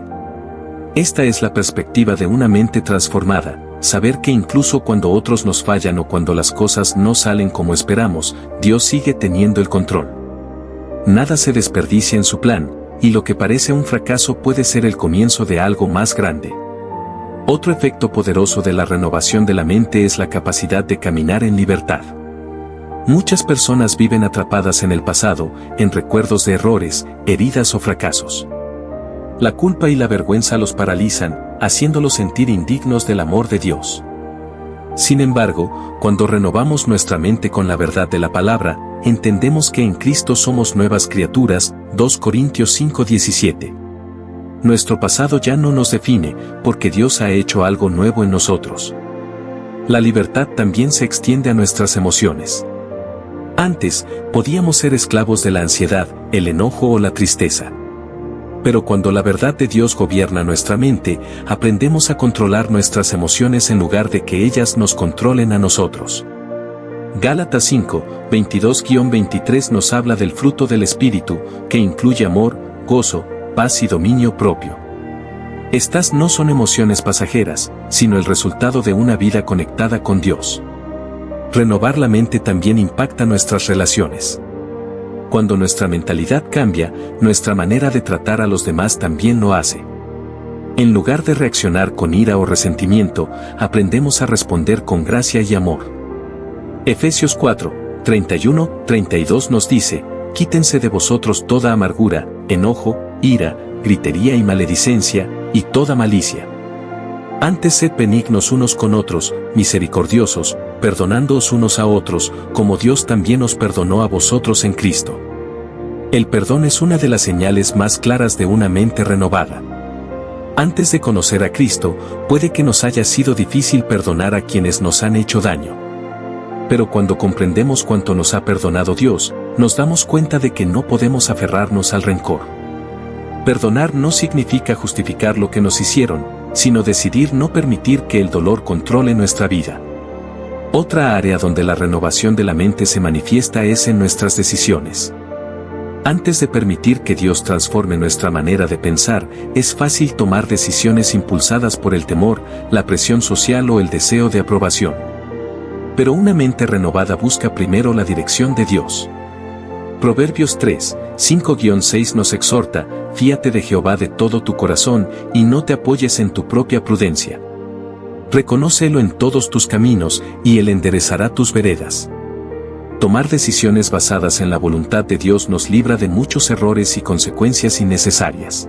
Esta es la perspectiva de una mente transformada, saber que incluso cuando otros nos fallan o cuando las cosas no salen como esperamos, Dios sigue teniendo el control. Nada se desperdicia en su plan, y lo que parece un fracaso puede ser el comienzo de algo más grande. Otro efecto poderoso de la renovación de la mente es la capacidad de caminar en libertad. Muchas personas viven atrapadas en el pasado, en recuerdos de errores, heridas o fracasos. La culpa y la vergüenza los paralizan, haciéndolos sentir indignos del amor de Dios. Sin embargo, cuando renovamos nuestra mente con la verdad de la palabra, entendemos que en Cristo somos nuevas criaturas, 2 Corintios 5:17. Nuestro pasado ya no nos define, porque Dios ha hecho algo nuevo en nosotros. La libertad también se extiende a nuestras emociones. Antes, podíamos ser esclavos de la ansiedad, el enojo o la tristeza. Pero cuando la verdad de Dios gobierna nuestra mente, aprendemos a controlar nuestras emociones en lugar de que ellas nos controlen a nosotros. Gálatas 5, 22-23 nos habla del fruto del Espíritu, que incluye amor, gozo, paz y dominio propio. Estas no son emociones pasajeras, sino el resultado de una vida conectada con Dios. Renovar la mente también impacta nuestras relaciones. Cuando nuestra mentalidad cambia, nuestra manera de tratar a los demás también lo hace. En lugar de reaccionar con ira o resentimiento, aprendemos a responder con gracia y amor. Efesios 4, 31-32 nos dice: quítense de vosotros toda amargura, enojo, ira, gritería y maledicencia, y toda malicia. Antes sed benignos unos con otros, misericordiosos, perdonándoos unos a otros, como Dios también os perdonó a vosotros en Cristo. El perdón es una de las señales más claras de una mente renovada. Antes de conocer a Cristo, puede que nos haya sido difícil perdonar a quienes nos han hecho daño. Pero cuando comprendemos cuánto nos ha perdonado Dios, nos damos cuenta de que no podemos aferrarnos al rencor. Perdonar no significa justificar lo que nos hicieron, sino decidir no permitir que el dolor controle nuestra vida. Otra área donde la renovación de la mente se manifiesta es en nuestras decisiones. Antes de permitir que Dios transforme nuestra manera de pensar, es fácil tomar decisiones impulsadas por el temor, la presión social o el deseo de aprobación. Pero una mente renovada busca primero la dirección de Dios. Proverbios 3, 5-6 nos exhorta: fíate de Jehová de todo tu corazón, y no te apoyes en tu propia prudencia. Reconócelo en todos tus caminos, y Él enderezará tus veredas. Tomar decisiones basadas en la voluntad de Dios nos libra de muchos errores y consecuencias innecesarias.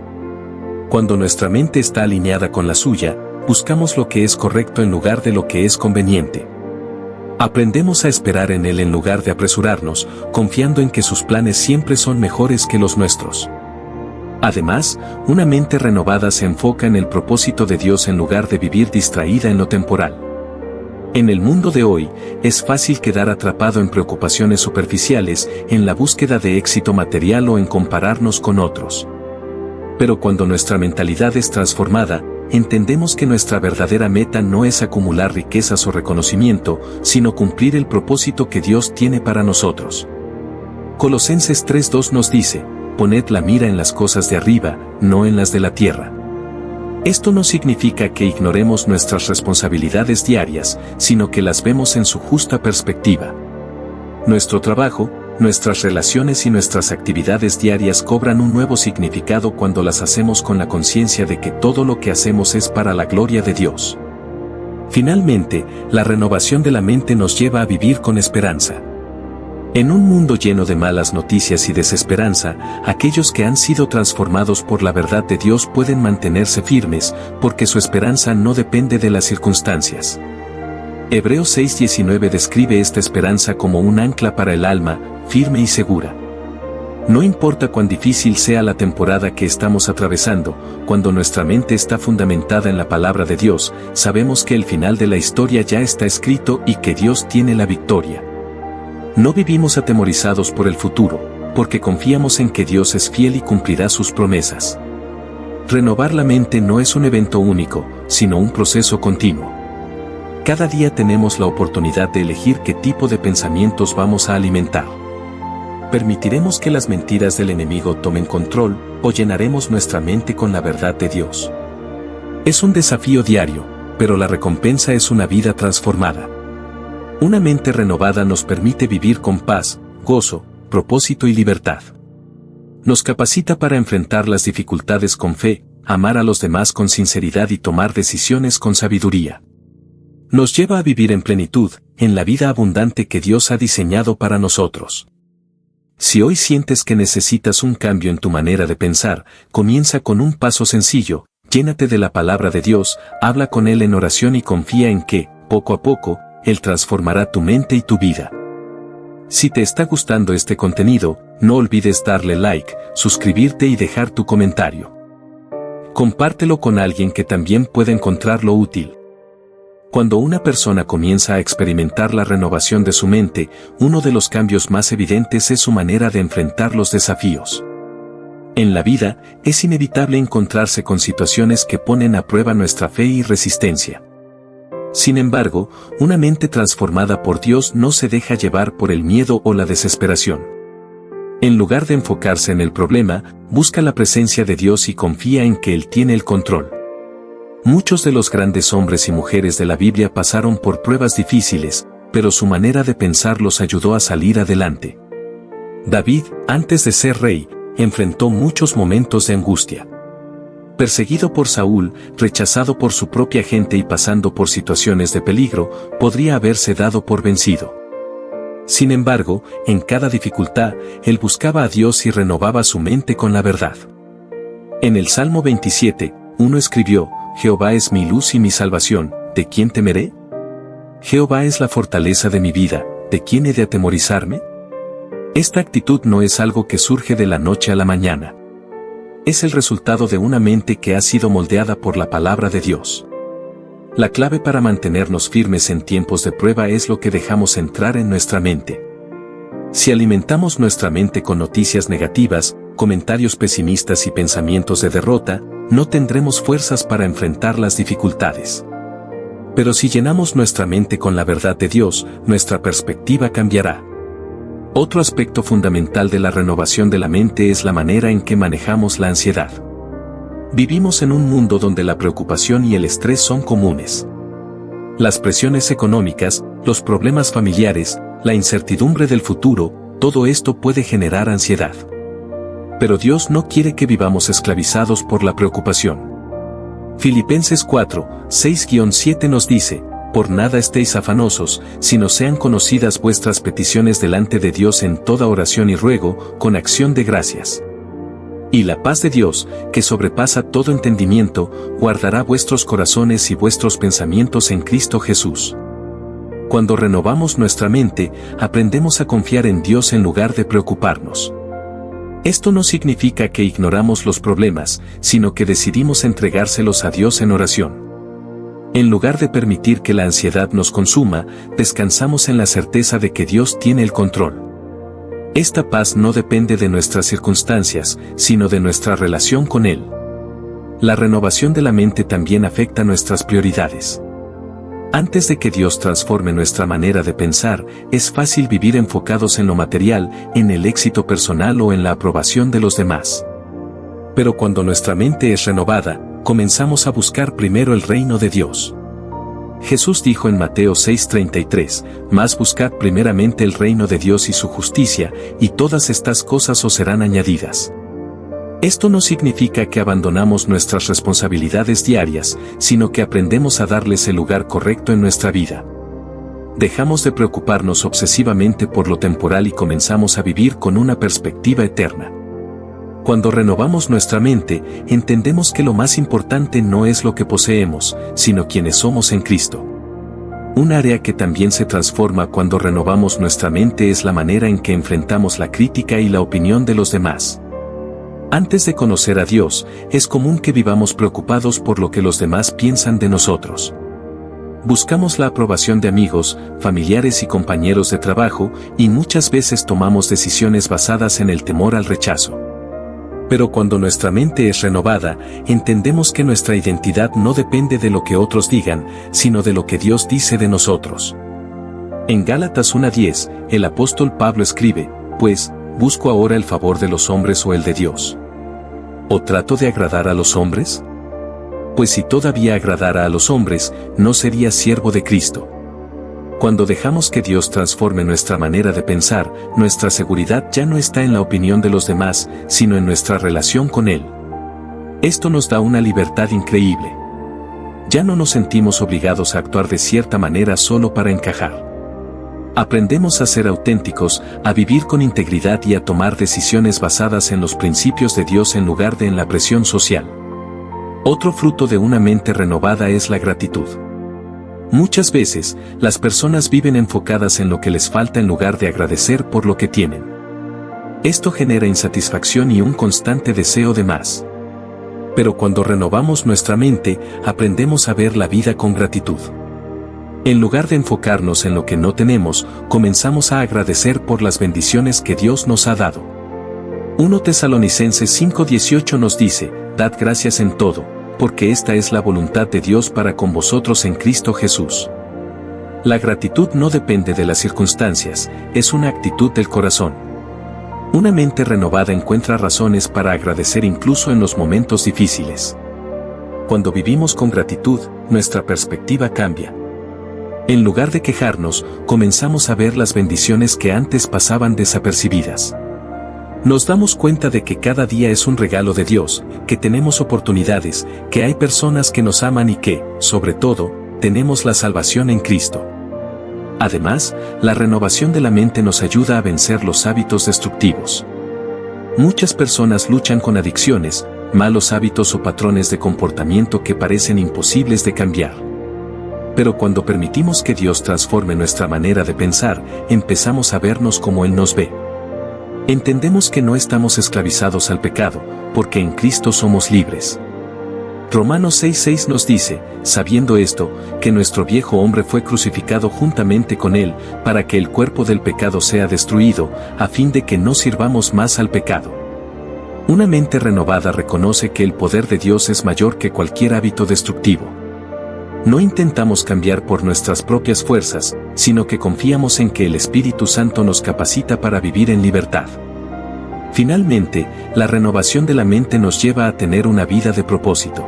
Cuando nuestra mente está alineada con la suya, buscamos lo que es correcto en lugar de lo que es conveniente. Aprendemos a esperar en Él en lugar de apresurarnos, confiando en que sus planes siempre son mejores que los nuestros. Además, una mente renovada se enfoca en el propósito de Dios en lugar de vivir distraída en lo temporal. En el mundo de hoy, es fácil quedar atrapado en preocupaciones superficiales, en la búsqueda de éxito material o en compararnos con otros. Pero cuando nuestra mentalidad es transformada, entendemos que nuestra verdadera meta no es acumular riquezas o reconocimiento, sino cumplir el propósito que Dios tiene para nosotros. Colosenses 3:2 nos dice: poned la mira en las cosas de arriba, no en las de la tierra. Esto no significa que ignoremos nuestras responsabilidades diarias, sino que las vemos en su justa perspectiva. Nuestro trabajo, nuestras relaciones y nuestras actividades diarias cobran un nuevo significado cuando las hacemos con la conciencia de que todo lo que hacemos es para la gloria de Dios. Finalmente, la renovación de la mente nos lleva a vivir con esperanza. En un mundo lleno de malas noticias y desesperanza, aquellos que han sido transformados por la verdad de Dios pueden mantenerse firmes, porque su esperanza no depende de las circunstancias. Hebreos 6:19 describe esta esperanza como un ancla para el alma, firme y segura. No importa cuán difícil sea la temporada que estamos atravesando, cuando nuestra mente está fundamentada en la palabra de Dios, sabemos que el final de la historia ya está escrito y que Dios tiene la victoria. No vivimos atemorizados por el futuro, porque confiamos en que Dios es fiel y cumplirá sus promesas. Renovar la mente no es un evento único, sino un proceso continuo. Cada día tenemos la oportunidad de elegir qué tipo de pensamientos vamos a alimentar. ¿Permitiremos que las mentiras del enemigo tomen control, o llenaremos nuestra mente con la verdad de Dios? Es un desafío diario, pero la recompensa es una vida transformada. Una mente renovada nos permite vivir con paz, gozo, propósito y libertad. Nos capacita para enfrentar las dificultades con fe, amar a los demás con sinceridad y tomar decisiones con sabiduría. Nos lleva a vivir en plenitud, en la vida abundante que Dios ha diseñado para nosotros. Si hoy sientes que necesitas un cambio en tu manera de pensar, comienza con un paso sencillo: llénate de la palabra de Dios, habla con Él en oración y confía en que, poco a poco, Él transformará tu mente y tu vida. Si te está gustando este contenido, no olvides darle like, suscribirte y dejar tu comentario. Compártelo con alguien que también pueda encontrarlo útil. Cuando una persona comienza a experimentar la renovación de su mente, uno de los cambios más evidentes es su manera de enfrentar los desafíos. En la vida, es inevitable encontrarse con situaciones que ponen a prueba nuestra fe y resistencia. Sin embargo, una mente transformada por Dios no se deja llevar por el miedo o la desesperación. En lugar de enfocarse en el problema, busca la presencia de Dios y confía en que Él tiene el control. Muchos de los grandes hombres y mujeres de la Biblia pasaron por pruebas difíciles, pero su manera de pensar los ayudó a salir adelante. David, antes de ser rey, enfrentó muchos momentos de angustia. Perseguido por Saúl, rechazado por su propia gente y pasando por situaciones de peligro, podría haberse dado por vencido. Sin embargo, en cada dificultad, él buscaba a Dios y renovaba su mente con la verdad. En el Salmo 27, uno escribió: Jehová es mi luz y mi salvación, ¿de quién temeré? Jehová es la fortaleza de mi vida, ¿de quién he de atemorizarme? Esta actitud no es algo que surge de la noche a la mañana. Es el resultado de una mente que ha sido moldeada por la palabra de Dios. La clave para mantenernos firmes en tiempos de prueba es lo que dejamos entrar en nuestra mente. Si alimentamos nuestra mente con noticias negativas, comentarios pesimistas y pensamientos de derrota, no tendremos fuerzas para enfrentar las dificultades. Pero si llenamos nuestra mente con la verdad de Dios, nuestra perspectiva cambiará. Otro aspecto fundamental de la renovación de la mente es la manera en que manejamos la ansiedad. Vivimos en un mundo donde la preocupación y el estrés son comunes. Las presiones económicas, los problemas familiares, la incertidumbre del futuro, todo esto puede generar ansiedad. Pero Dios no quiere que vivamos esclavizados por la preocupación. Filipenses 4, 6-7 nos dice: por nada estéis afanosos, sino sean conocidas vuestras peticiones delante de Dios en toda oración y ruego, con acción de gracias. Y la paz de Dios, que sobrepasa todo entendimiento, guardará vuestros corazones y vuestros pensamientos en Cristo Jesús. Cuando renovamos nuestra mente, aprendemos a confiar en Dios en lugar de preocuparnos. Esto no significa que ignoramos los problemas, sino que decidimos entregárselos a Dios en oración. En lugar de permitir que la ansiedad nos consuma, descansamos en la certeza de que Dios tiene el control. Esta paz no depende de nuestras circunstancias, sino de nuestra relación con Él. La renovación de la mente también afecta nuestras prioridades. Antes de que Dios transforme nuestra manera de pensar, es fácil vivir enfocados en lo material, en el éxito personal o en la aprobación de los demás. Pero cuando nuestra mente es renovada, comenzamos a buscar primero el reino de Dios. Jesús dijo en Mateo 6:33, «Mas buscad primeramente el reino de Dios y su justicia, y todas estas cosas os serán añadidas». Esto no significa que abandonamos nuestras responsabilidades diarias, sino que aprendemos a darles el lugar correcto en nuestra vida. Dejamos de preocuparnos obsesivamente por lo temporal y comenzamos a vivir con una perspectiva eterna. Cuando renovamos nuestra mente, entendemos que lo más importante no es lo que poseemos, sino quienes somos en Cristo. Un área que también se transforma cuando renovamos nuestra mente es la manera en que enfrentamos la crítica y la opinión de los demás. Antes de conocer a Dios, es común que vivamos preocupados por lo que los demás piensan de nosotros. Buscamos la aprobación de amigos, familiares y compañeros de trabajo, y muchas veces tomamos decisiones basadas en el temor al rechazo. Pero cuando nuestra mente es renovada, entendemos que nuestra identidad no depende de lo que otros digan, sino de lo que Dios dice de nosotros. En Gálatas 1:10, el apóstol Pablo escribe: «Pues, ¿busco ahora el favor de los hombres o el de Dios? ¿O trato de agradar a los hombres? Pues si todavía agradara a los hombres, no sería siervo de Cristo». Cuando dejamos que Dios transforme nuestra manera de pensar, nuestra seguridad ya no está en la opinión de los demás, sino en nuestra relación con Él. Esto nos da una libertad increíble. Ya no nos sentimos obligados a actuar de cierta manera solo para encajar. Aprendemos a ser auténticos, a vivir con integridad y a tomar decisiones basadas en los principios de Dios en lugar de en la presión social. Otro fruto de una mente renovada es la gratitud. Muchas veces, las personas viven enfocadas en lo que les falta en lugar de agradecer por lo que tienen. Esto genera insatisfacción y un constante deseo de más. Pero cuando renovamos nuestra mente, aprendemos a ver la vida con gratitud. En lugar de enfocarnos en lo que no tenemos, comenzamos a agradecer por las bendiciones que Dios nos ha dado. 1 Tesalonicenses 5:18 nos dice: «Dad gracias en todo, porque esta es la voluntad de Dios para con vosotros en Cristo Jesús. La gratitud no depende de las circunstancias, es una actitud del corazón. Una mente renovada encuentra razones para agradecer incluso en los momentos difíciles. Cuando vivimos con gratitud, nuestra perspectiva cambia. En lugar de quejarnos, comenzamos a ver las bendiciones que antes pasaban desapercibidas. Nos damos cuenta de que cada día es un regalo de Dios, que tenemos oportunidades, que hay personas que nos aman y que, sobre todo, tenemos la salvación en Cristo. Además, la renovación de la mente nos ayuda a vencer los hábitos destructivos. Muchas personas luchan con adicciones, malos hábitos o patrones de comportamiento que parecen imposibles de cambiar. Pero cuando permitimos que Dios transforme nuestra manera de pensar, empezamos a vernos como Él nos ve. Entendemos que no estamos esclavizados al pecado, porque en Cristo somos libres. Romanos 6:6 nos dice, sabiendo esto, que nuestro viejo hombre fue crucificado juntamente con él, para que el cuerpo del pecado sea destruido, a fin de que no sirvamos más al pecado. Una mente renovada reconoce que el poder de Dios es mayor que cualquier hábito destructivo. No intentamos cambiar por nuestras propias fuerzas, sino que confiamos en que el Espíritu Santo nos capacita para vivir en libertad. Finalmente, la renovación de la mente nos lleva a tener una vida de propósito.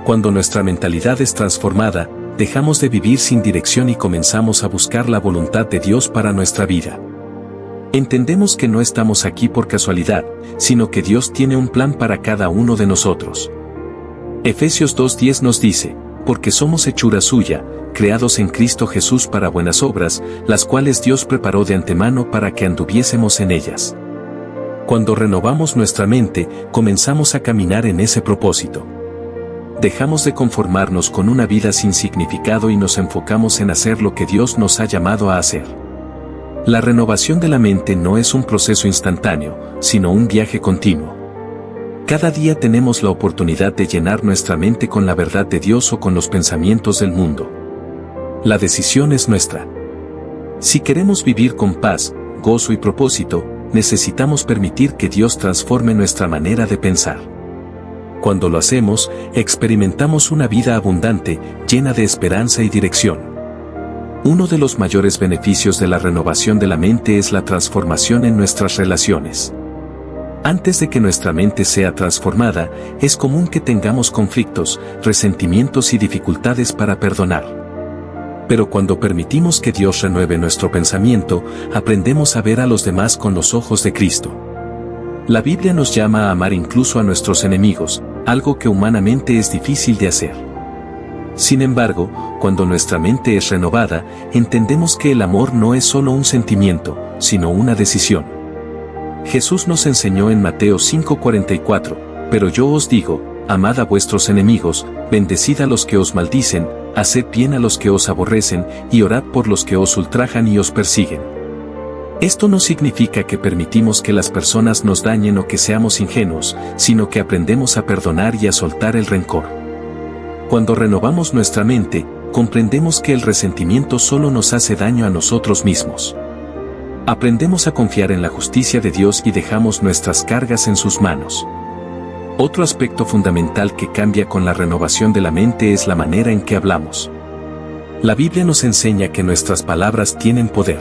Cuando nuestra mentalidad es transformada, dejamos de vivir sin dirección y comenzamos a buscar la voluntad de Dios para nuestra vida. Entendemos que no estamos aquí por casualidad, sino que Dios tiene un plan para cada uno de nosotros. Efesios 2:10 nos dice, porque somos hechura suya, creados en Cristo Jesús para buenas obras, las cuales Dios preparó de antemano para que anduviésemos en ellas. Cuando renovamos nuestra mente, comenzamos a caminar en ese propósito. Dejamos de conformarnos con una vida sin significado y nos enfocamos en hacer lo que Dios nos ha llamado a hacer. La renovación de la mente no es un proceso instantáneo, sino un viaje continuo. Cada día tenemos la oportunidad de llenar nuestra mente con la verdad de Dios o con los pensamientos del mundo. La decisión es nuestra. Si queremos vivir con paz, gozo y propósito, necesitamos permitir que Dios transforme nuestra manera de pensar. Cuando lo hacemos, experimentamos una vida abundante, llena de esperanza y dirección. Uno de los mayores beneficios de la renovación de la mente es la transformación en nuestras relaciones. Antes de que nuestra mente sea transformada, es común que tengamos conflictos, resentimientos y dificultades para perdonar. Pero cuando permitimos que Dios renueve nuestro pensamiento, aprendemos a ver a los demás con los ojos de Cristo. La Biblia nos llama a amar incluso a nuestros enemigos, algo que humanamente es difícil de hacer. Sin embargo, cuando nuestra mente es renovada, entendemos que el amor no es solo un sentimiento, sino una decisión. Jesús nos enseñó en Mateo 5:44, pero yo os digo, amad a vuestros enemigos, bendecid a los que os maldicen, haced bien a los que os aborrecen, y orad por los que os ultrajan y os persiguen. Esto no significa que permitimos que las personas nos dañen o que seamos ingenuos, sino que aprendemos a perdonar y a soltar el rencor. Cuando renovamos nuestra mente, comprendemos que el resentimiento solo nos hace daño a nosotros mismos. Aprendemos a confiar en la justicia de Dios y dejamos nuestras cargas en sus manos. Otro aspecto fundamental que cambia con la renovación de la mente es la manera en que hablamos. La Biblia nos enseña que nuestras palabras tienen poder.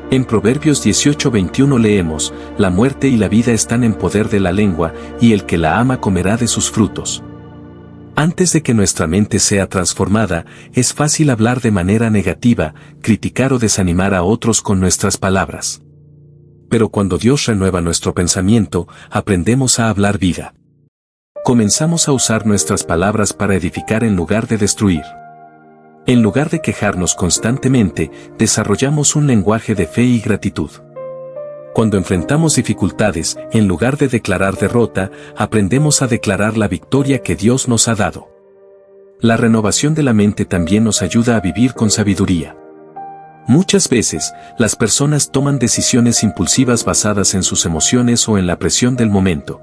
En Proverbios 18:21 leemos, la muerte y la vida están en poder de la lengua, y el que la ama comerá de sus frutos. Antes de que nuestra mente sea transformada, es fácil hablar de manera negativa, criticar o desanimar a otros con nuestras palabras. Pero cuando Dios renueva nuestro pensamiento, aprendemos a hablar vida. Comenzamos a usar nuestras palabras para edificar en lugar de destruir. En lugar de quejarnos constantemente, desarrollamos un lenguaje de fe y gratitud. Cuando enfrentamos dificultades, en lugar de declarar derrota, aprendemos a declarar la victoria que Dios nos ha dado. La renovación de la mente también nos ayuda a vivir con sabiduría. Muchas veces, las personas toman decisiones impulsivas basadas en sus emociones o en la presión del momento.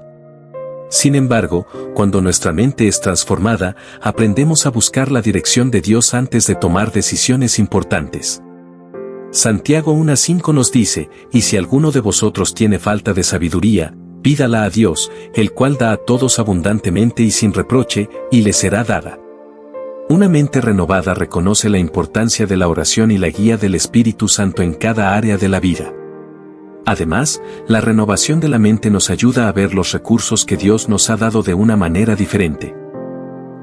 Sin embargo, cuando nuestra mente es transformada, aprendemos a buscar la dirección de Dios antes de tomar decisiones importantes. Santiago 1:5 nos dice, y si alguno de vosotros tiene falta de sabiduría, pídala a Dios, el cual da a todos abundantemente y sin reproche, y le será dada. Una mente renovada reconoce la importancia de la oración y la guía del Espíritu Santo en cada área de la vida. Además, la renovación de la mente nos ayuda a ver los recursos que Dios nos ha dado de una manera diferente.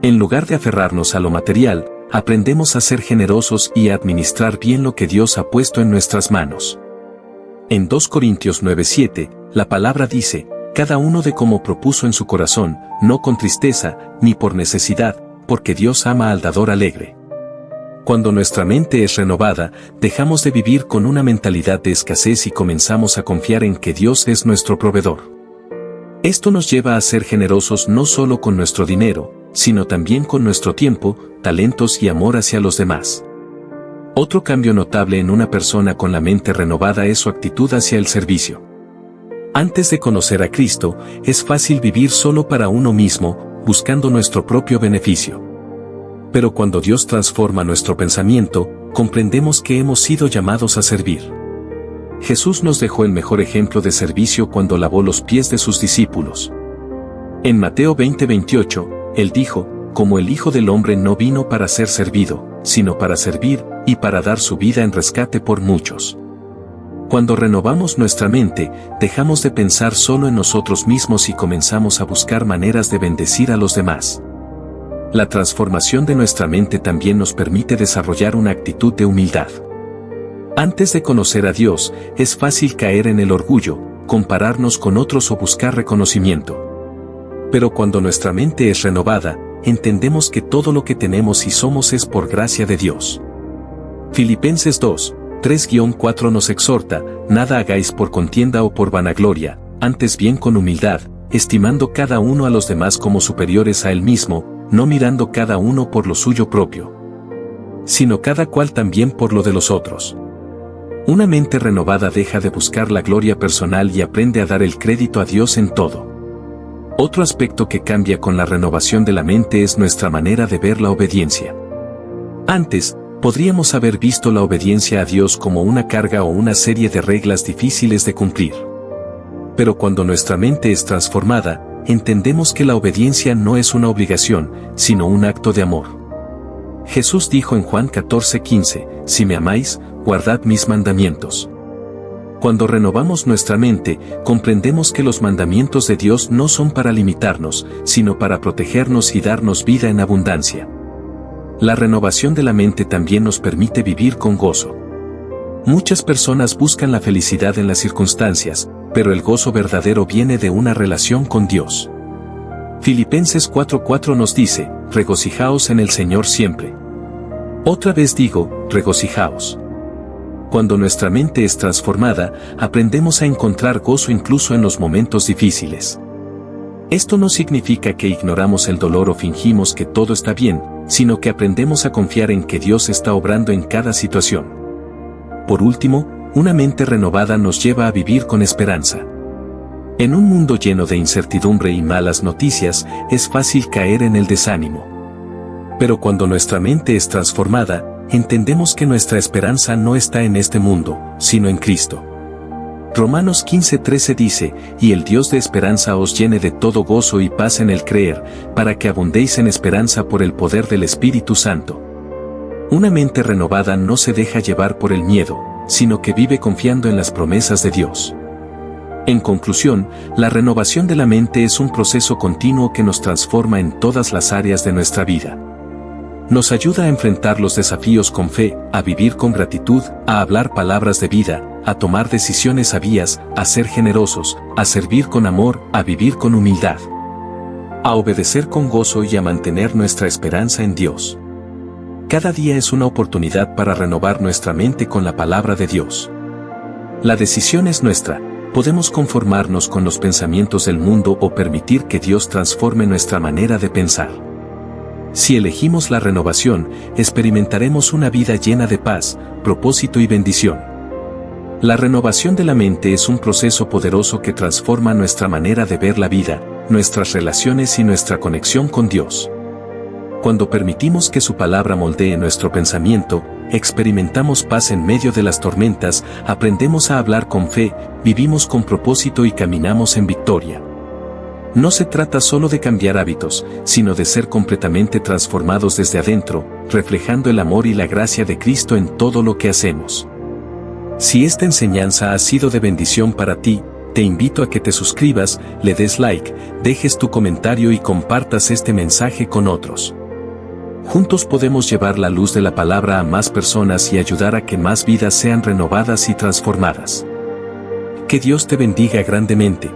En lugar de aferrarnos a lo material, aprendemos a ser generosos y a administrar bien lo que Dios ha puesto en nuestras manos. En 2 Corintios 9:7, la palabra dice, cada uno de como propuso en su corazón, no con tristeza, ni por necesidad, porque Dios ama al dador alegre. Cuando nuestra mente es renovada, dejamos de vivir con una mentalidad de escasez y comenzamos a confiar en que Dios es nuestro proveedor. Esto nos lleva a ser generosos no solo con nuestro dinero, sino también con nuestro tiempo, talentos y amor hacia los demás. Otro cambio notable en una persona con la mente renovada es su actitud hacia el servicio. Antes de conocer a Cristo, es fácil vivir solo para uno mismo, buscando nuestro propio beneficio. Pero cuando Dios transforma nuestro pensamiento, comprendemos que hemos sido llamados a servir. Jesús nos dejó el mejor ejemplo de servicio cuando lavó los pies de sus discípulos. En Mateo 20:28, Él dijo, como el Hijo del Hombre no vino para ser servido, sino para servir, y para dar su vida en rescate por muchos. Cuando renovamos nuestra mente, dejamos de pensar solo en nosotros mismos y comenzamos a buscar maneras de bendecir a los demás. La transformación de nuestra mente también nos permite desarrollar una actitud de humildad. Antes de conocer a Dios, es fácil caer en el orgullo, compararnos con otros o buscar reconocimiento. Pero cuando nuestra mente es renovada, entendemos que todo lo que tenemos y somos es por gracia de Dios. Filipenses 2:3-4 nos exhorta, nada hagáis por contienda o por vanagloria, antes bien con humildad, estimando cada uno a los demás como superiores a él mismo, no mirando cada uno por lo suyo propio, sino cada cual también por lo de los otros. Una mente renovada deja de buscar la gloria personal y aprende a dar el crédito a Dios en todo. Otro aspecto que cambia con la renovación de la mente es nuestra manera de ver la obediencia. Antes, podríamos haber visto la obediencia a Dios como una carga o una serie de reglas difíciles de cumplir. Pero cuando nuestra mente es transformada, entendemos que la obediencia no es una obligación, sino un acto de amor. Jesús dijo en Juan 14:15, si me amáis, guardad mis mandamientos. Cuando renovamos nuestra mente, comprendemos que los mandamientos de Dios no son para limitarnos, sino para protegernos y darnos vida en abundancia. La renovación de la mente también nos permite vivir con gozo. Muchas personas buscan la felicidad en las circunstancias, pero el gozo verdadero viene de una relación con Dios. Filipenses 4:4 nos dice, regocijaos en el Señor siempre. Otra vez digo, regocijaos. Cuando nuestra mente es transformada, aprendemos a encontrar gozo incluso en los momentos difíciles. Esto no significa que ignoramos el dolor o fingimos que todo está bien, sino que aprendemos a confiar en que Dios está obrando en cada situación. Por último, una mente renovada nos lleva a vivir con esperanza. En un mundo lleno de incertidumbre y malas noticias, es fácil caer en el desánimo. Pero cuando nuestra mente es transformada, entendemos que nuestra esperanza no está en este mundo, sino en Cristo. Romanos 15:13 dice, y el Dios de esperanza os llene de todo gozo y paz en el creer, para que abundéis en esperanza por el poder del Espíritu Santo. Una mente renovada no se deja llevar por el miedo, sino que vive confiando en las promesas de Dios. En conclusión, la renovación de la mente es un proceso continuo que nos transforma en todas las áreas de nuestra vida. Nos ayuda a enfrentar los desafíos con fe, a vivir con gratitud, a hablar palabras de vida, a tomar decisiones sabias, a ser generosos, a servir con amor, a vivir con humildad, a obedecer con gozo y a mantener nuestra esperanza en Dios. Cada día es una oportunidad para renovar nuestra mente con la palabra de Dios. La decisión es nuestra, podemos conformarnos con los pensamientos del mundo o permitir que Dios transforme nuestra manera de pensar. Si elegimos la renovación, experimentaremos una vida llena de paz, propósito y bendición. La renovación de la mente es un proceso poderoso que transforma nuestra manera de ver la vida, nuestras relaciones y nuestra conexión con Dios. Cuando permitimos que su palabra moldee nuestro pensamiento, experimentamos paz en medio de las tormentas, aprendemos a hablar con fe, vivimos con propósito y caminamos en victoria. No se trata solo de cambiar hábitos, sino de ser completamente transformados desde adentro, reflejando el amor y la gracia de Cristo en todo lo que hacemos. Si esta enseñanza ha sido de bendición para ti, te invito a que te suscribas, le des like, dejes tu comentario y compartas este mensaje con otros. Juntos podemos llevar la luz de la palabra a más personas y ayudar a que más vidas sean renovadas y transformadas. Que Dios te bendiga grandemente.